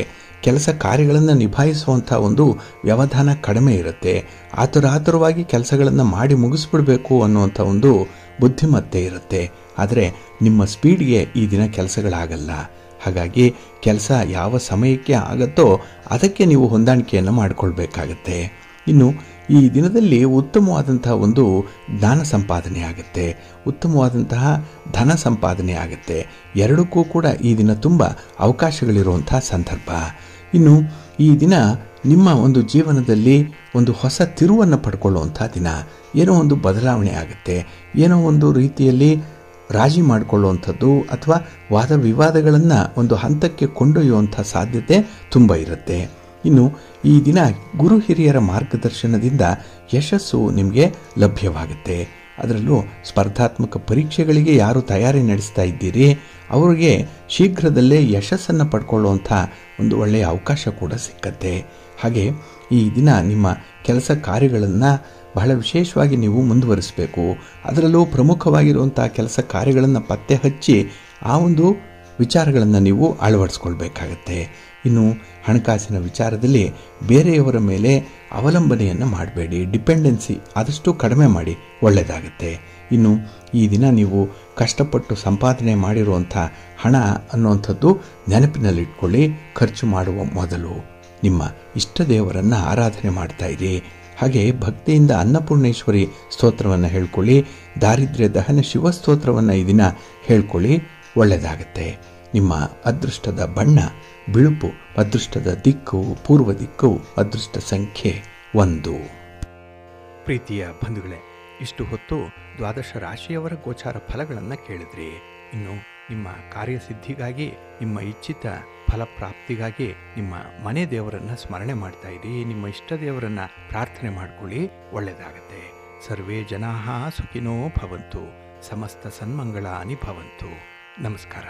ಕೆಲಸ ಕಾರ್ಯಗಳನ್ನು ನಿಭಾಯಿಸುವಂಥ ಒಂದು ವ್ಯವಧಾನ ಕಡಿಮೆ ಇರುತ್ತೆ. ಆತುರವಾಗಿ ಕೆಲಸಗಳನ್ನು ಮಾಡಿ ಮುಗಿಸ್ಬಿಡ್ಬೇಕು ಅನ್ನುವಂಥ ಒಂದು ಬುದ್ಧಿಮತ್ತೆ ಇರುತ್ತೆ. ಆದರೆ ನಿಮ್ಮ ಸ್ಪೀಡ್ಗೆ ಈ ದಿನ ಕೆಲಸಗಳಾಗಲ್ಲ. ಹಾಗಾಗಿ ಕೆಲಸ ಯಾವ ಸಮಯಕ್ಕೆ ಆಗುತ್ತೋ ಅದಕ್ಕೆ ನೀವು ಹೊಂದಾಣಿಕೆಯನ್ನು ಮಾಡಿಕೊಳ್ಬೇಕಾಗತ್ತೆ. ಇನ್ನು ಈ ದಿನದಲ್ಲಿ ಉತ್ತಮವಾದಂತಹ ಒಂದು ಜ್ಞಾನ ಸಂಪಾದನೆ ಆಗುತ್ತೆ, ಉತ್ತಮವಾದಂತಹ ಧನ ಸಂಪಾದನೆ ಆಗುತ್ತೆ. ಎರಡಕ್ಕೂ ಕೂಡ ಈ ದಿನ ತುಂಬ ಅವಕಾಶಗಳಿರುವಂತಹ ಸಂದರ್ಭ. ಇನ್ನು ಈ ದಿನ ನಿಮ್ಮ ಒಂದು ಜೀವನದಲ್ಲಿ ಒಂದು ಹೊಸ ತಿರುವನ್ನು ಪಡ್ಕೊಳ್ಳುವಂಥ ದಿನ. ಏನೋ ಒಂದು ಬದಲಾವಣೆ ಆಗುತ್ತೆ, ಏನೋ ಒಂದು ರೀತಿಯಲ್ಲಿ ರಾಜಿ ಮಾಡಿಕೊಳ್ಳುವಂಥದ್ದು ಅಥವಾ ವಾದ ವಿವಾದಗಳನ್ನು ಒಂದು ಹಂತಕ್ಕೆ ಕೊಂಡೊಯ್ಯುವಂಥ ಸಾಧ್ಯತೆ ತುಂಬ ಇರುತ್ತೆ. ಇನ್ನು ಈ ದಿನ ಗುರು ಹಿರಿಯರ ಮಾರ್ಗದರ್ಶನದಿಂದ ಯಶಸ್ಸು ನಿಮಗೆ ಲಭ್ಯವಾಗುತ್ತೆ. ಅದರಲ್ಲೂ ಸ್ಪರ್ಧಾತ್ಮಕ ಪರೀಕ್ಷೆಗಳಿಗೆ ಯಾರು ತಯಾರಿ ನಡೆಸ್ತಾ ಇದ್ದೀರಿ ಅವರಿಗೆ ಶೀಘ್ರದಲ್ಲೇ ಯಶಸ್ಸನ್ನು ಪಡ್ಕೊಳ್ಳುವಂಥ ಒಂದು ಒಳ್ಳೆಯ ಅವಕಾಶ ಕೂಡ ಸಿಕ್ಕತ್ತೆ. ಹಾಗೆ ಈ ದಿನ ನಿಮ್ಮ ಕೆಲಸ ಕಾರ್ಯಗಳನ್ನು ಬಹಳ ವಿಶೇಷವಾಗಿ ನೀವು ಮುಂದುವರಿಸಬೇಕು. ಅದರಲ್ಲೂ ಪ್ರಮುಖವಾಗಿರುವಂಥ ಕೆಲಸ ಕಾರ್ಯಗಳನ್ನು ಪತ್ತೆ ಹಚ್ಚಿ ಆ ಒಂದು ವಿಚಾರಗಳನ್ನು ನೀವು ಅಳವಡಿಸ್ಕೊಳ್ಬೇಕಾಗತ್ತೆ. ಇನ್ನು ಹಣಕಾಸಿನ ವಿಚಾರದಲ್ಲಿ ಬೇರೆಯವರ ಮೇಲೆ ಅವಲಂಬನೆಯನ್ನು ಮಾಡಬೇಡಿ, ಡಿಪೆಂಡೆನ್ಸಿ ಆದಷ್ಟು ಕಡಿಮೆ ಮಾಡಿ, ಒಳ್ಳೆಯದಾಗುತ್ತೆ. ಇನ್ನು ಈ ದಿನ ನೀವು ಕಷ್ಟಪಟ್ಟು ಸಂಪಾದನೆ ಮಾಡಿರುವಂಥ ಹಣ ಅನ್ನುವಂಥದ್ದು ನೆನಪಿನಲ್ಲಿಟ್ಕೊಳ್ಳಿ. ಖರ್ಚು ಮಾಡುವ ಮೊದಲು ನಿಮ್ಮ ಇಷ್ಟ ದೇವರನ್ನು ಆರಾಧನೆ ಮಾಡ್ತಾ ಇರಿ. ಹಾಗೆ ಭಕ್ತಿಯಿಂದ ಅನ್ನಪೂರ್ಣೇಶ್ವರಿ ಸ್ತೋತ್ರವನ್ನು ಹೇಳ್ಕೊಳ್ಳಿ, ದಾರಿದ್ರ್ಯ ದಹನ ಶಿವ ಸ್ತೋತ್ರವನ್ನು ಈ ದಿನ ಹೇಳ್ಕೊಳ್ಳಿ, ಒಳ್ಳೆಯದಾಗತ್ತೆ. ನಿಮ್ಮ ಅದೃಷ್ಟದ ಬಣ್ಣ ಬಿಳುಪು, ಅದೃಷ್ಟದ ದಿಕ್ಕು ಪೂರ್ವ ದಿಕ್ಕು, ಅದೃಷ್ಟ ಸಂಖ್ಯೆ 1. ಪ್ರೀತಿಯ ಬಂಧುಗಳೇ, ಇಷ್ಟು ಹೊತ್ತು ದ್ವಾದಶ ರಾಶಿಯವರ ಗೋಚಾರ ಫಲಗಳನ್ನು ಕೇಳಿದ್ರಿ. ಇನ್ನು ನಿಮ್ಮ ಕಾರ್ಯಸಿದ್ಧಿಗಾಗಿ, ನಿಮ್ಮ ಇಚ್ಛಿತ ಫಲಪ್ರಾಪ್ತಿಗಾಗಿ ನಿಮ್ಮ ಮನೆ ದೇವರನ್ನ ಸ್ಮರಣೆ ಮಾಡ್ತಾ ಇರಿ. ನಿಮ್ಮ ಇಷ್ಟ ದೇವರನ್ನ ಪ್ರಾರ್ಥನೆ ಮಾಡ್ಕೊಳ್ಳಿ, ಒಳ್ಳೆಯದಾಗತ್ತೆ. ಸರ್ವೇ ಜನಾಃ ಸುಖಿನೋ ಭವಂತು, ಸಮಸ್ತ ಸನ್ಮಂಗಳಾನಿ ಭವಂತು. ನಮಸ್ಕಾರ.